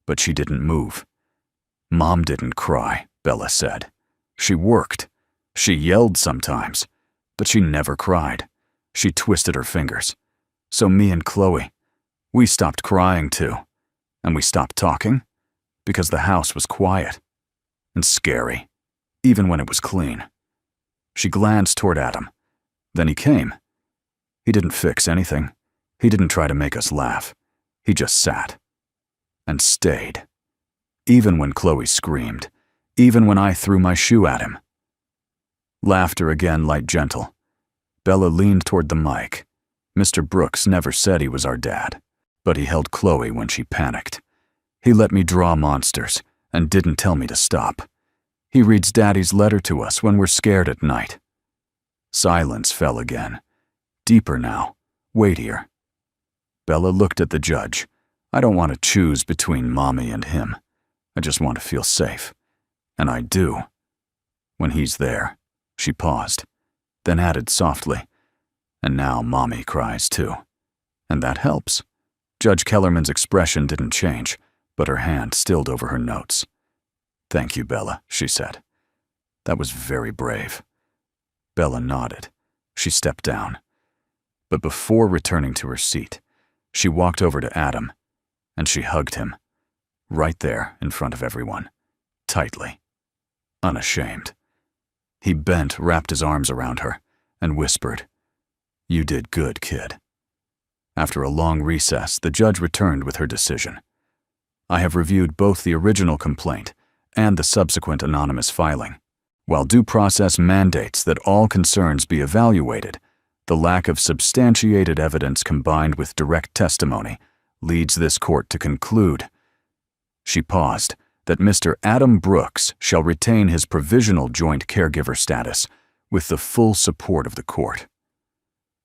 But she didn't move. "Mom didn't cry," Bella said. "She worked. She yelled sometimes, but she never cried." She twisted her fingers. "So me and Chloe, we stopped crying too. And we stopped talking because the house was quiet and scary, even when it was clean." She glanced toward Adam. Then he came. He didn't fix anything. He didn't try to make us laugh. He just sat and stayed. Even when Chloe screamed, even when I threw my shoe at him. Laughter again, light gentle. Bella leaned toward the mic. "Mr. Brooks never said he was our dad, but he held Chloe when she panicked. He let me draw monsters and didn't tell me to stop. He reads Daddy's letter to us when we're scared at night." Silence fell again. Deeper now, weightier. Bella looked at the judge. "I don't want to choose between Mommy and him. I just want to feel safe. And I do. When he's there." She paused, then added softly, "And now Mommy cries too. And that helps." Judge Kellerman's expression didn't change, but her hand stilled over her notes. "Thank you, Bella," she said. "That was very brave." Bella nodded. She stepped down. But before returning to her seat, she walked over to Adam, and she hugged him, right there in front of everyone, tightly, unashamed. He bent, wrapped his arms around her, and whispered, "You did good, kid." After a long recess, the judge returned with her decision. I have reviewed both the original complaint and the subsequent anonymous filing. While due process mandates that all concerns be evaluated, the lack of substantiated evidence combined with direct testimony leads this court to conclude, she paused, that Mr. Adam Brooks shall retain his provisional joint caregiver status with the full support of the court.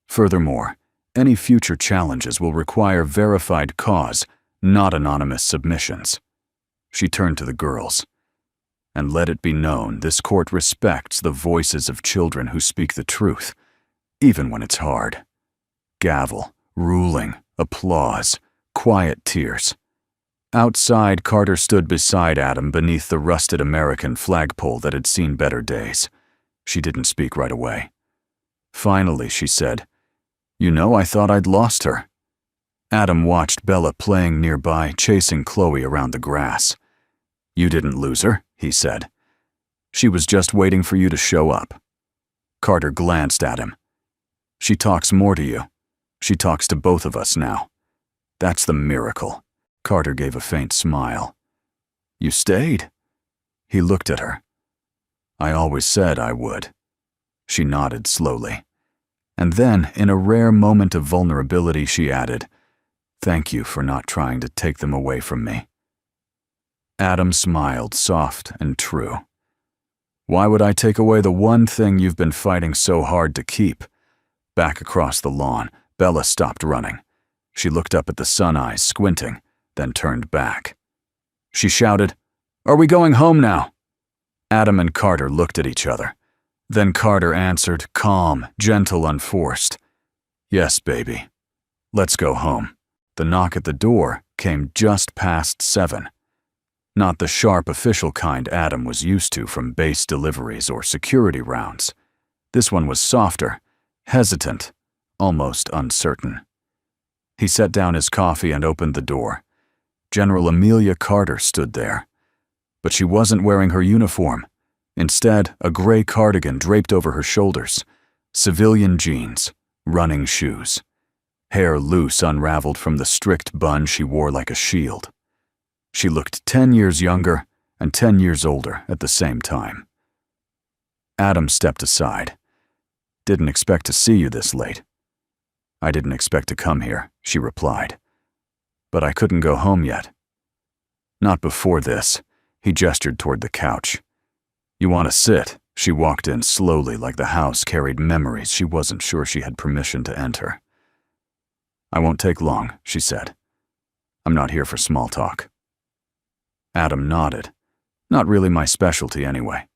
Furthermore, any future challenges will require verified cause, not anonymous submissions. She turned to the girls. And let it be known, this court respects the voices of children who speak the truth, even when it's hard. Gavel, ruling, applause, quiet tears. Outside, Carter stood beside Adam beneath the rusted American flagpole that had seen better days. She didn't speak right away. Finally, she said, "You know, I thought I'd lost her." Adam watched Bella playing nearby, chasing Chloe around the grass. "You didn't lose her," he said. "She was just waiting for you to show up." Carter glanced at him. "She talks more to you. She talks to both of us now. That's the miracle." Carter gave a faint smile. "You stayed?" He looked at her. "I always said I would." She nodded slowly. And then, in a rare moment of vulnerability, she added, "Thank you for not trying to take them away from me." Adam smiled, soft and true. "Why would I take away the one thing you've been fighting so hard to keep?" Back across the lawn, Bella stopped running. She looked up at the sun eyes, squinting, then turned back. She shouted, "Are we going home now?" Adam and Carter looked at each other. Then Carter answered, calm, gentle, unforced, "Yes, baby. Let's go home." The knock at the door came just past 7. Not the sharp official kind Adam was used to from base deliveries or security rounds. This one was softer, hesitant, almost uncertain. He set down his coffee and opened the door. General Amelia Carter stood there. But she wasn't wearing her uniform. Instead, a gray cardigan draped over her shoulders, civilian jeans, running shoes. Hair loose unraveled from the strict bun she wore like a shield. She looked 10 years younger and 10 years older at the same time. Adam stepped aside. "Didn't expect to see you this late." "I didn't expect to come here," she replied. "But I couldn't go home yet." "Not before this." He gestured toward the couch. "You want to sit?" She walked in slowly, like the house carried memories she wasn't sure she had permission to enter. "I won't take long," she said. "I'm not here for small talk." Adam nodded. "Not really my specialty anyway."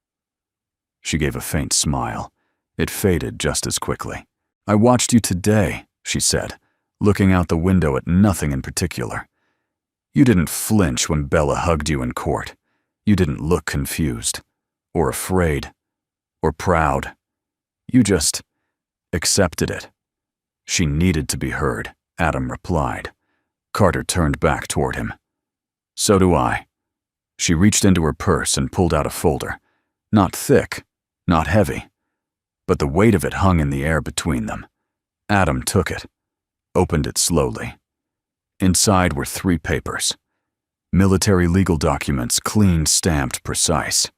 She gave a faint smile. It faded just as quickly. "I watched you today," she said, looking out the window at nothing in particular. "You didn't flinch when Bella hugged you in court. You didn't look confused, or afraid, or proud. You just accepted it." "She needed to be heard," Adam replied. Carter turned back toward him. "So do I." She reached into her purse and pulled out a folder. Not thick, not heavy, but the weight of it hung in the air between them. Adam took it, opened it slowly. Inside were 3 papers. Military legal documents, clean, stamped, precise.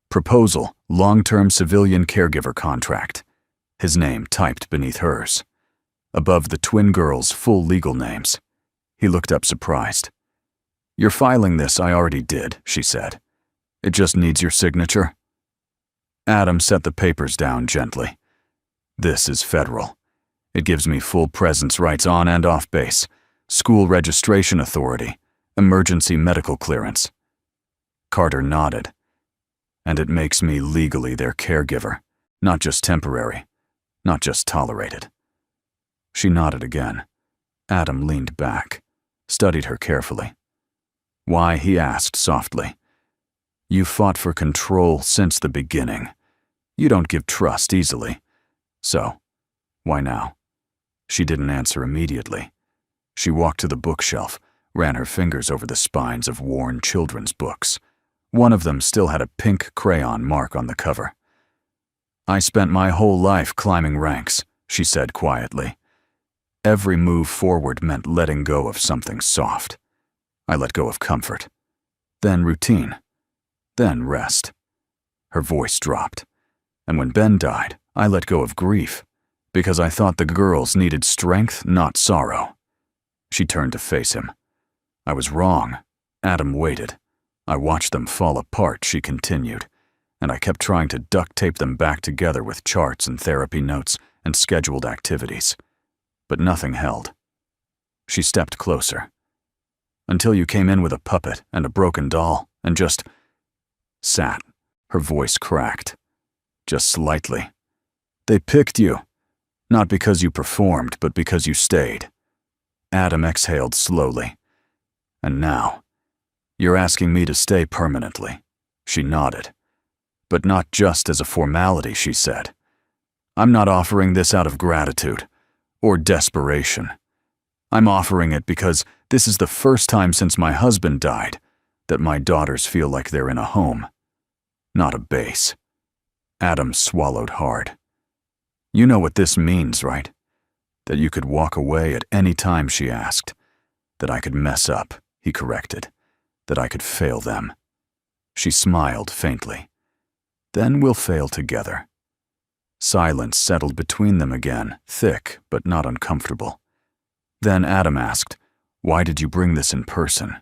Proposal, long-term civilian caregiver contract. His name typed beneath hers. Above the twin girls' full legal names. He looked up surprised. "You're filing this, I already did," she said. "It just needs your signature." Adam set the papers down gently. "This is federal. It gives me full presence rights on and off base, school registration authority, emergency medical clearance." Carter nodded. "And it makes me legally their caregiver, not just temporary, not just tolerated." She nodded again. Adam leaned back, studied her carefully. "Why?" he asked softly. "You fought for control since the beginning. You don't give trust easily. So, Why now? She didn't answer immediately. She walked to the bookshelf, ran her fingers over the spines of worn children's books. One of them still had a pink crayon mark on the cover. "I spent my whole life climbing ranks," she said quietly. Every move forward meant letting go of something soft. I let go of comfort, then routine, then rest. Her voice dropped. And when Ben died, I let go of grief, because I thought the girls needed strength, not sorrow. She turned to face him. I was wrong. Adam waited. I watched them fall apart, she continued, and I kept trying to duct tape them back together with charts and therapy notes and scheduled activities. But nothing held. She stepped closer. "Until you came in with a puppet and a broken doll and just sat." Her voice cracked. "Just slightly. They picked you. Not because you performed, but because you stayed." Adam exhaled slowly. "And now, you're asking me to stay permanently." She nodded. "But not just as a formality," she said. "I'm not offering this out of gratitude or desperation. I'm offering it because this is the first time since my husband died that my daughters feel like they're in a home, not a base." Adam swallowed hard. "You know what this means, right? That you could walk away at any time," she asked. "That I could mess up," he corrected. "That I could fail them." She smiled faintly. "Then we'll fail together." Silence settled between them again, thick but not uncomfortable. Then Adam asked, "Why did you bring this in person?"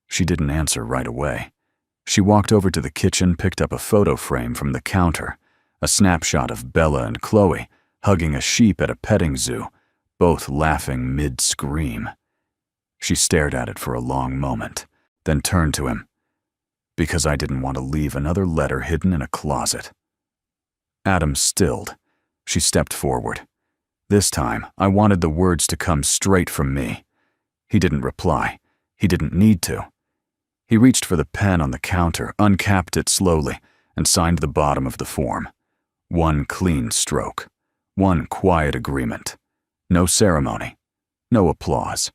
She didn't answer right away. She walked over to the kitchen, picked up a photo frame from the counter, a snapshot of Bella and Chloe hugging a sheep at a petting zoo, both laughing mid-scream. She stared at it for a long moment, then turned to him. "Because I didn't want to leave another letter hidden in a closet." Adam stilled. She stepped forward. This time, I wanted the words to come straight from me. He didn't reply. He didn't need to. He reached for the pen on the counter, uncapped it slowly, and signed the bottom of the form. One clean stroke. One quiet agreement. No ceremony. No applause.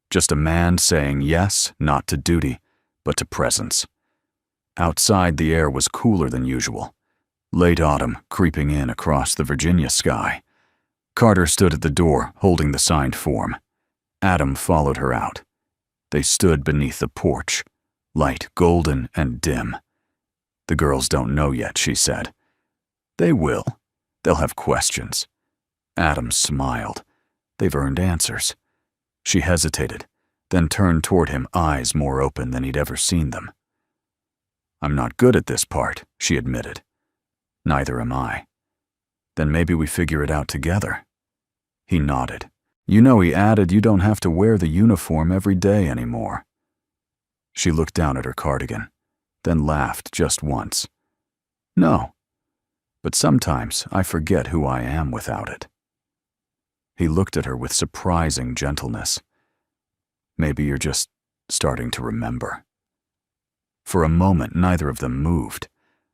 Just a man saying yes, not to duty, but to presence. Outside, the air was cooler than usual. Late autumn creeping in across the Virginia sky. Carter stood at the door, holding the signed form. Adam followed her out. They stood beneath the porch, light golden and dim. "The girls don't know yet," she said. "They will. They'll have questions." Adam smiled. "They've earned answers." She hesitated, then turned toward him, eyes more open than he'd ever seen them. "I'm not good at this part," she admitted. "Neither am I." "Then maybe we figure it out together." He nodded. "You know," he added, "you don't have to wear the uniform every day anymore." She looked down at her cardigan, then laughed just once. "No, but sometimes I forget who I am without it." He looked at her with surprising gentleness. "Maybe you're just starting to remember." For a moment, neither of them moved.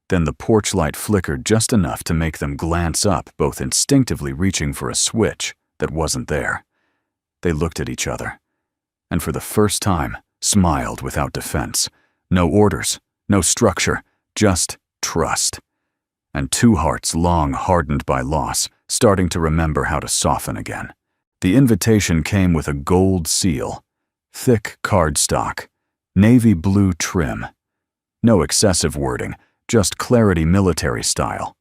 Then the porch light flickered just enough to make them glance up, both instinctively reaching for a switch that wasn't there. They looked at each other, and for the first time, smiled without defense. No orders, no structure, just trust. And two hearts long hardened by loss, starting to remember how to soften again. The invitation came with a gold seal, thick cardstock, navy blue trim. No excessive wording, just clarity military style.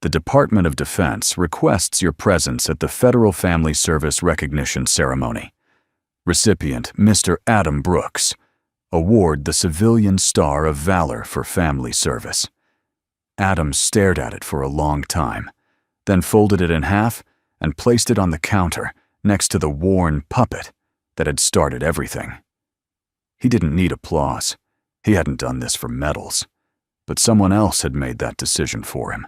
"The Department of Defense requests your presence at the Federal Family Service Recognition Ceremony. Recipient, Mr. Adam Brooks. Award the Civilian Star of Valor for Family Service." Adam stared at it for a long time, then folded it in half and placed it on the counter next to the worn puppet that had started everything. He didn't need applause. He hadn't done this for medals, but someone else had made that decision for him.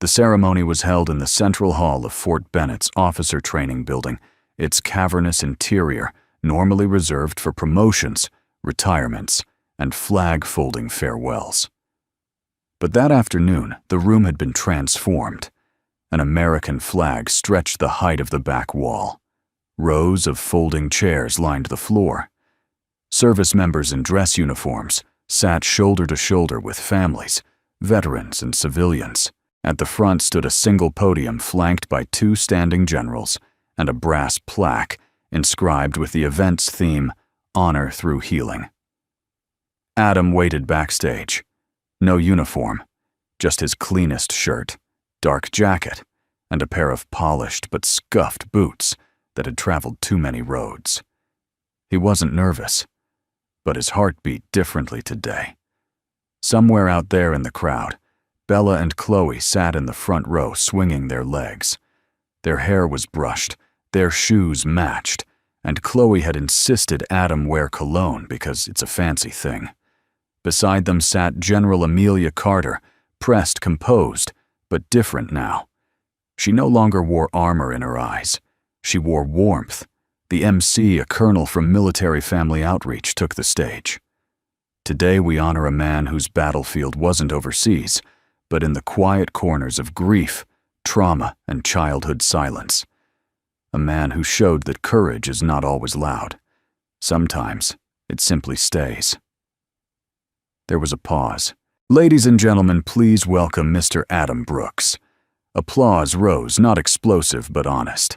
The ceremony was held in the central hall of Fort Bennett's officer training building, its cavernous interior normally reserved for promotions, retirements, and flag-folding farewells. But that afternoon, the room had been transformed, An American flag stretched the height of the back wall. Rows of folding chairs lined the floor. Service members in dress uniforms sat shoulder to shoulder with families, veterans and civilians. At the front stood a single podium flanked by 2 standing generals and a brass plaque inscribed with the event's theme, Honor Through Healing. Adam waited backstage. No uniform, just his cleanest shirt, dark jacket, and a pair of polished but scuffed boots that had traveled too many roads. He wasn't nervous, but his heart beat differently today. Somewhere out there in the crowd, Bella and Chloe sat in the front row swinging their legs. Their hair was brushed, their shoes matched, and Chloe had insisted Adam wear cologne because it's a fancy thing. Beside them sat General Amelia Carter, pressed, composed, but different now. She no longer wore armor in her eyes. She wore warmth. The MC, a colonel from Military Family Outreach, took the stage. Today we honor a man whose battlefield wasn't overseas, but in the quiet corners of grief, trauma, and childhood silence. A man who showed that courage is not always loud. Sometimes it simply stays. There was a pause. Ladies and gentlemen, please welcome Mr. Adam Brooks. Applause rose, not explosive but honest.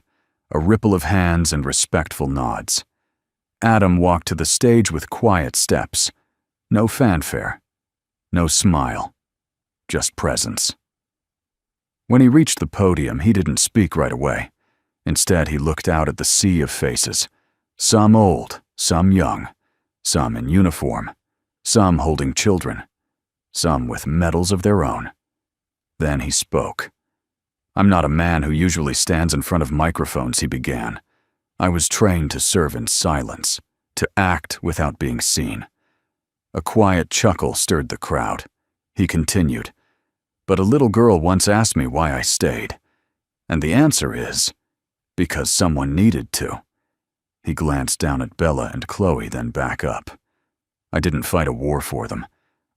A ripple of hands and respectful nods. Adam walked to the stage with quiet steps. No fanfare. No smile. Just presence. When he reached the podium, he didn't speak right away. Instead, he looked out at the sea of faces. Some old, some young, some in uniform, some holding children, some with medals of their own. Then he spoke. "I'm not a man who usually stands in front of microphones," he began. "I was trained to serve in silence, to act without being seen." A quiet chuckle stirred the crowd. He continued, "But a little girl once asked me why I stayed. And the answer is, because someone needed to." He glanced down at Bella and Chloe, then back up. "I didn't fight a war for them.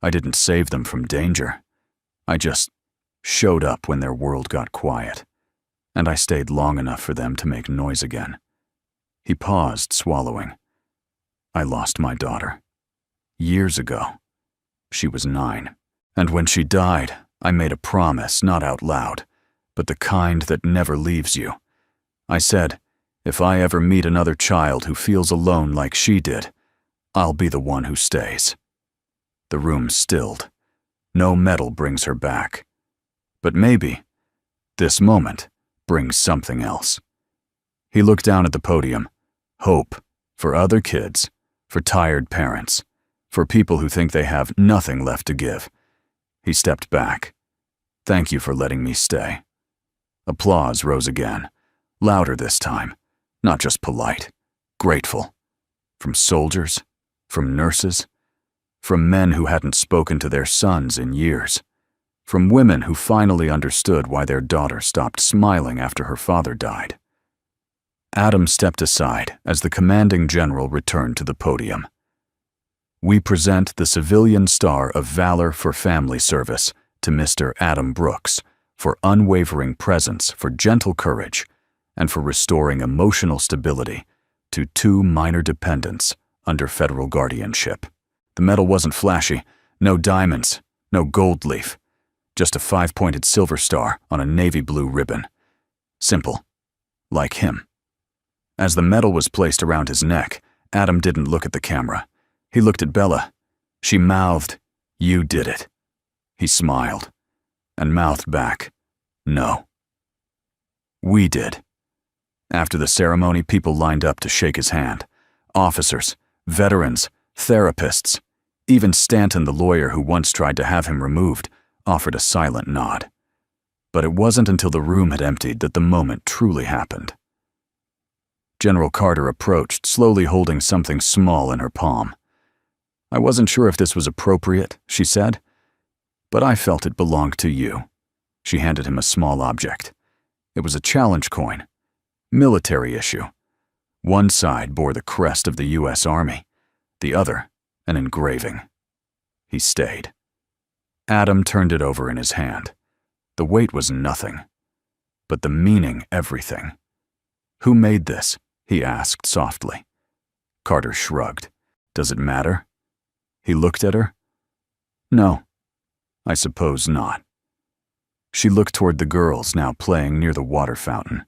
I didn't save them from danger. I just showed up when their world got quiet. And I stayed long enough for them to make noise again." He paused, swallowing. "I lost my daughter. Years ago. She was 9. And when she died, I made a promise, not out loud, but the kind that never leaves you. I said, if I ever meet another child who feels alone like she did, I'll be the one who stays." The room stilled. No medal brings her back. But maybe this moment brings something else. He looked down at the podium. Hope for other kids, for tired parents, for people who think they have nothing left to give. He stepped back. "Thank you for letting me stay." Applause rose again, louder this time, not just polite, grateful. From soldiers, from nurses, from men who hadn't spoken to their sons in years, from women who finally understood why their daughter stopped smiling after her father died. Adam stepped aside as the commanding general returned to the podium. "We present the Civilian Star of Valor for Family Service to Mr. Adam Brooks for unwavering presence, for gentle courage, and for restoring emotional stability to 2 minor dependents under federal guardianship." The medal wasn't flashy, no diamonds, no gold leaf, just a 5-pointed silver star on a navy blue ribbon. Simple, like him. As the medal was placed around his neck, Adam didn't look at the camera. He looked at Bella. She mouthed, "You did it." He smiled, and mouthed back, "No. We did." After the ceremony, people lined up to shake his hand. Officers, veterans, therapists. Even Stanton, the lawyer who once tried to have him removed, offered a silent nod. But it wasn't until the room had emptied that the moment truly happened. General Carter approached, slowly holding something small in her palm. "I wasn't sure if this was appropriate," she said, "but I felt it belonged to you." She handed him a small object. It was a challenge coin. Military issue. One side bore the crest of the U.S. Army, the other an engraving. He stayed. Adam turned it over in his hand. The weight was nothing. but the meaning everything. "Who made this?" he asked softly. Carter shrugged. "Does it matter?" He looked at her. "No, I suppose not." She looked toward the girls now playing near the water fountain.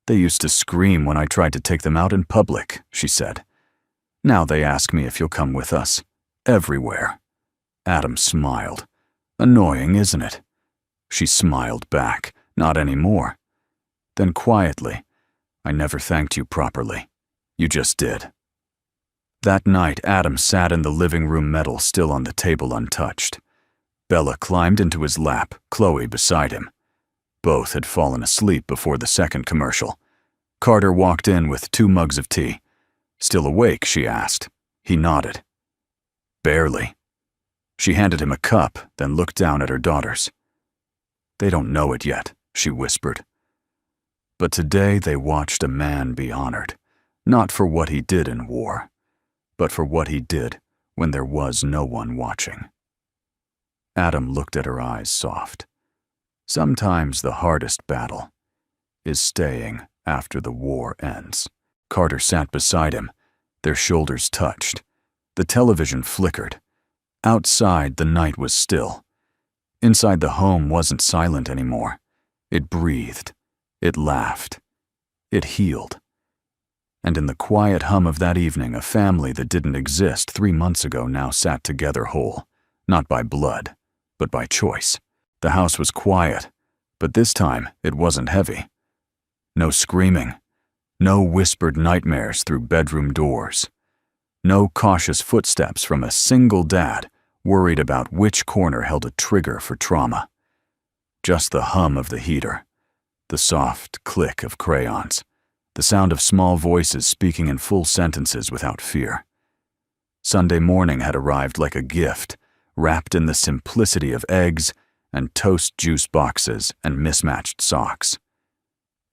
"They used to scream when I tried to take them out in public," she said. "Now they ask me if you'll come with us. Everywhere." Adam smiled. "Annoying, isn't it?" She smiled back. "Not anymore." Then quietly, "I never thanked you properly. You just did." That night, Adam sat in the living room, metal still on the table untouched. Bella climbed into his lap, Chloe beside him. Both had fallen asleep before the second commercial. Carter walked in with 2 mugs of tea. "Still awake?" she asked. He nodded. "Barely." She handed him a cup, then looked down at her daughters. "They don't know it yet," she whispered. But today they watched a man be honored, not for what he did in war, but for what he did when there was no one watching. Adam looked at her eyes soft. Sometimes the hardest battle is staying after the war ends. Carter sat beside him. Their shoulders touched. The television flickered. Outside, the night was still. Inside, the home wasn't silent anymore. It breathed. It laughed. It healed. And in the quiet hum of that evening, a family that didn't exist 3 months ago now sat together whole, not by blood, but by choice. The house was quiet, but this time it wasn't heavy. No screaming. No whispered nightmares through bedroom doors. No cautious footsteps from a single dad worried about which corner held a trigger for trauma. Just the hum of the heater, the soft click of crayons, the sound of small voices speaking in full sentences without fear. Sunday morning had arrived like a gift, wrapped in the simplicity of eggs and toast juice boxes and mismatched socks.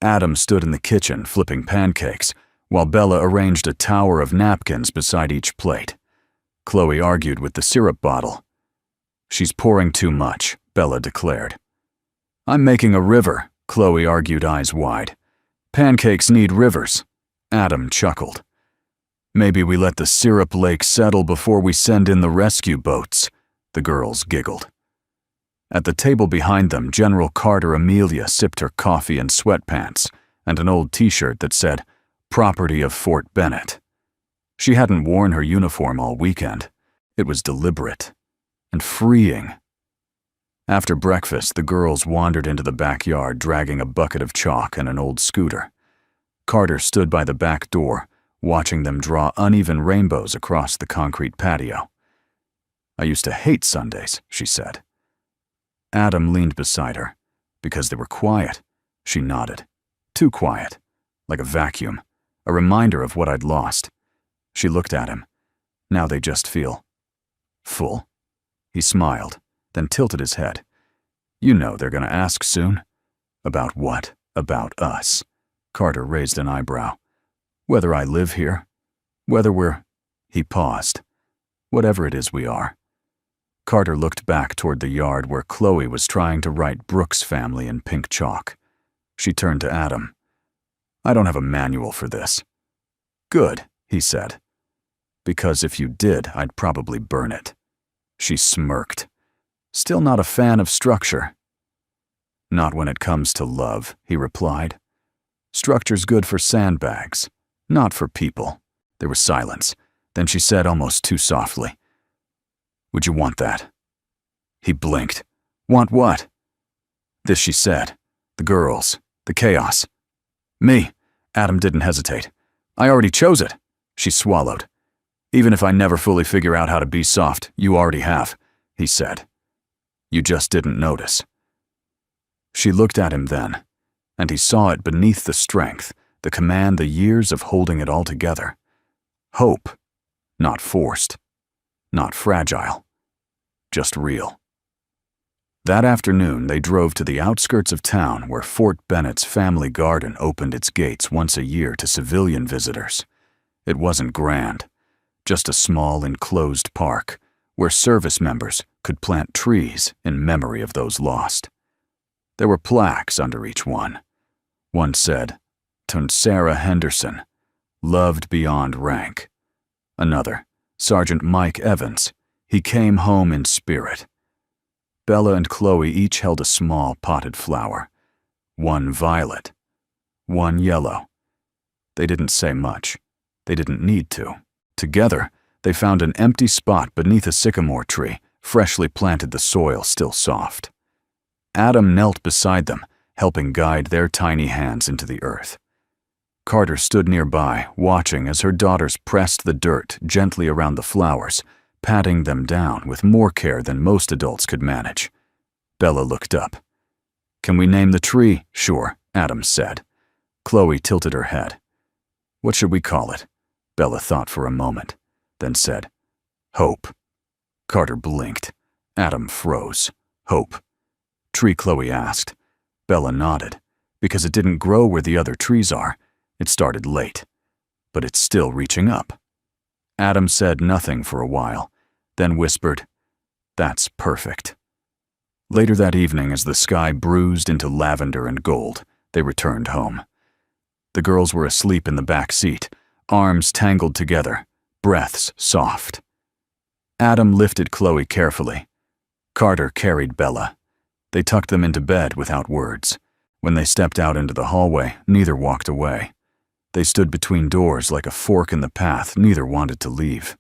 Adam stood in the kitchen flipping pancakes, while Bella arranged a tower of napkins beside each plate. Chloe argued with the syrup bottle. "She's pouring too much," Bella declared. "I'm making a river," Chloe argued, eyes wide. "Pancakes need rivers." Adam chuckled. "Maybe we let the syrup lake settle before we send in the rescue boats," the girls giggled. At the table behind them, General Carter Amelia sipped her coffee in sweatpants and an old t-shirt that said, "Property of Fort Bennett." She hadn't worn her uniform all weekend. It was deliberate and freeing. After breakfast, the girls wandered into the backyard, dragging a bucket of chalk and an old scooter. Carter stood by the back door, watching them draw uneven rainbows across the concrete patio. "I used to hate Sundays," she said. Adam leaned beside her. "Because they were quiet." She nodded. "Too quiet. Like a vacuum. A reminder of what I'd lost." She looked at him. "Now they just feel full." He smiled, then tilted his head. "You know they're gonna ask soon." "About what?" "About us." Carter raised an eyebrow. "Whether I live here. Whether we're—" He paused. "Whatever it is we are." Carter looked back toward the yard where Chloe was trying to write Brooks' family in pink chalk. She turned to Adam. "I don't have a manual for this." "Good," he said. "Because if you did, I'd probably burn it." She smirked. "Still not a fan of structure." "Not when it comes to love," he replied. "Structure's good for sandbags, not for people." There was silence. Then she said almost too softly, "Would you want that?" He blinked. "Want what?" "This," she said. "The girls. The chaos." "Me." Adam didn't hesitate. "I already chose it." She swallowed. "Even if I never fully figure out how to be soft, you already have," he said. "You just didn't notice." She looked at him then, and he saw it beneath the strength, the command, the years of holding it all together. Hope. Not forced. Not fragile. Just real. That afternoon, they drove to the outskirts of town where Fort Bennett's family garden opened its gates once a year to civilian visitors. It wasn't grand, just a small enclosed park where service members could plant trees in memory of those lost. There were plaques under each one, One said, Sarah Henderson, loved beyond rank. Another, Sergeant Mike Evans, he came home in spirit. Bella and Chloe each held a small potted flower. One violet, one yellow. They didn't say much. They didn't need to. Together, they found an empty spot beneath a sycamore tree, freshly planted, the soil still soft. Adam knelt beside them, helping guide their tiny hands into the earth. Carter stood nearby, watching as her daughters pressed the dirt gently around the flowers, patting them down with more care than most adults could manage. Bella looked up. "Can we name the tree?" "Sure," Adam said. Chloe tilted her head. "What should we call it?" Bella thought for a moment, then said, "Hope." Carter blinked. Adam froze. "Hope." "Tree?" Chloe asked. Bella nodded. "Because it didn't grow where the other trees are. It started late. But it's still reaching up." Adam said nothing for a while, then whispered, "That's perfect." Later that evening, as the sky bruised into lavender and gold, they returned home. The girls were asleep in the back seat, arms tangled together, breaths soft. Adam lifted Chloe carefully. Carter carried Bella. They tucked them into bed without words. When they stepped out into the hallway, neither walked away. They stood between doors like a fork in the path neither wanted to leave.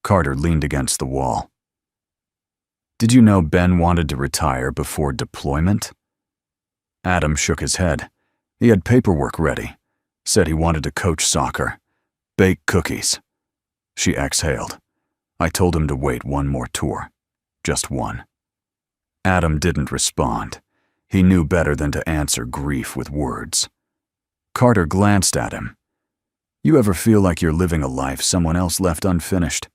Carter leaned against the wall. "Did you know Ben wanted to retire before deployment?" Adam shook his head. He had paperwork ready. Said he wanted to coach soccer. Bake cookies. She exhaled. "I told him to wait one more tour. Just one." Adam didn't respond. He knew better than to answer grief with words. Carter glanced at him. "You ever feel like you're living a life someone else left unfinished?"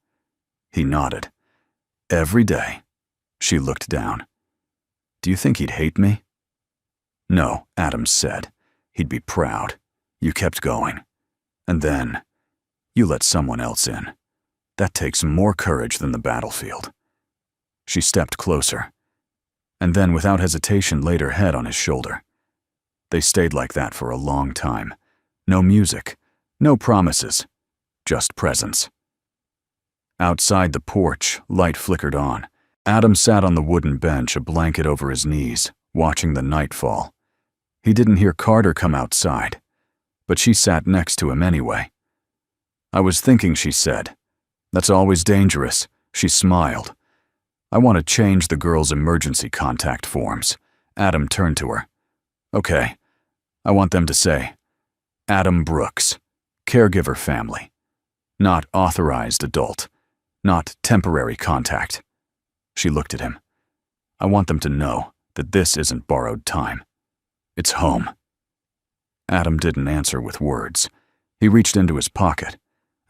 He nodded. "Every day." She looked down. "Do you think he'd hate me?" "No," Adam said. "He'd be proud. You kept going. And then, you let someone else in. That takes more courage than the battlefield." She stepped closer, and then without hesitation laid her head on his shoulder. They stayed like that for a long time. No music, no promises, just presence. Outside the porch, light flickered on. Adam sat on the wooden bench, a blanket over his knees, watching the night fall. He didn't hear Carter come outside, but she sat next to him anyway. "I was thinking," she said. "That's always dangerous." She smiled. "I want to change the girls' emergency contact forms." Adam turned to her. "Okay. I want them to say, Adam Brooks, caregiver family. Not authorized adult. Not temporary contact." She looked at him. "I want them to know that this isn't borrowed time. It's home." Adam didn't answer with words. He reached into his pocket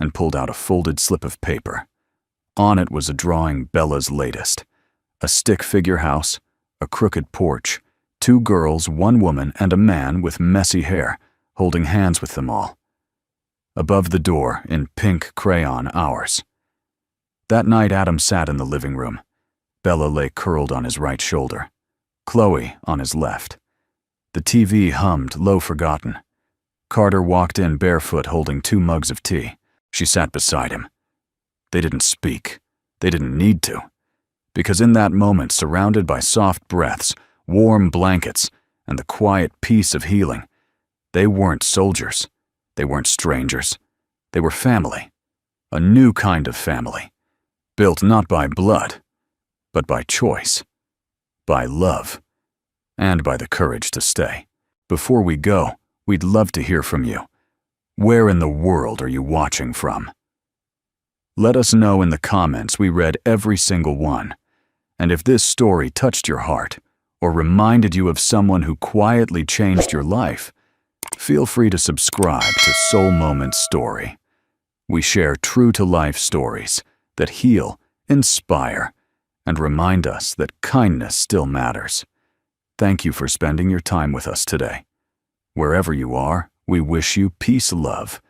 and pulled out a folded slip of paper. On it was a drawing Bella's latest. A stick figure house, a crooked porch, 2 girls, 1 woman, and a man with messy hair, holding hands with them all. Above the door, in pink crayon, ours. That night Adam sat in the living room. Bella lay curled on his right shoulder. Chloe on his left. The TV hummed, low forgotten. Carter walked in barefoot holding 2 mugs of tea. She sat beside him. They didn't speak. They didn't need to. Because in that moment, surrounded by soft breaths, warm blankets, and the quiet peace of healing, they weren't soldiers. They weren't strangers. They were family. A new kind of family. Built not by blood, but by choice. By love. And by the courage to stay. Before we go, we'd love to hear from you. Where in the world are you watching from? Let us know in the comments. We read every single one. And if this story touched your heart, or reminded you of someone who quietly changed your life, feel free to subscribe to Soul Moment Story. We share true-to-life stories that heal, inspire, and remind us that kindness still matters. Thank you for spending your time with us today. Wherever you are, we wish you peace, love,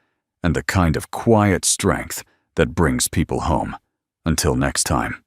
and the kind of quiet strength that brings people home. Until next time.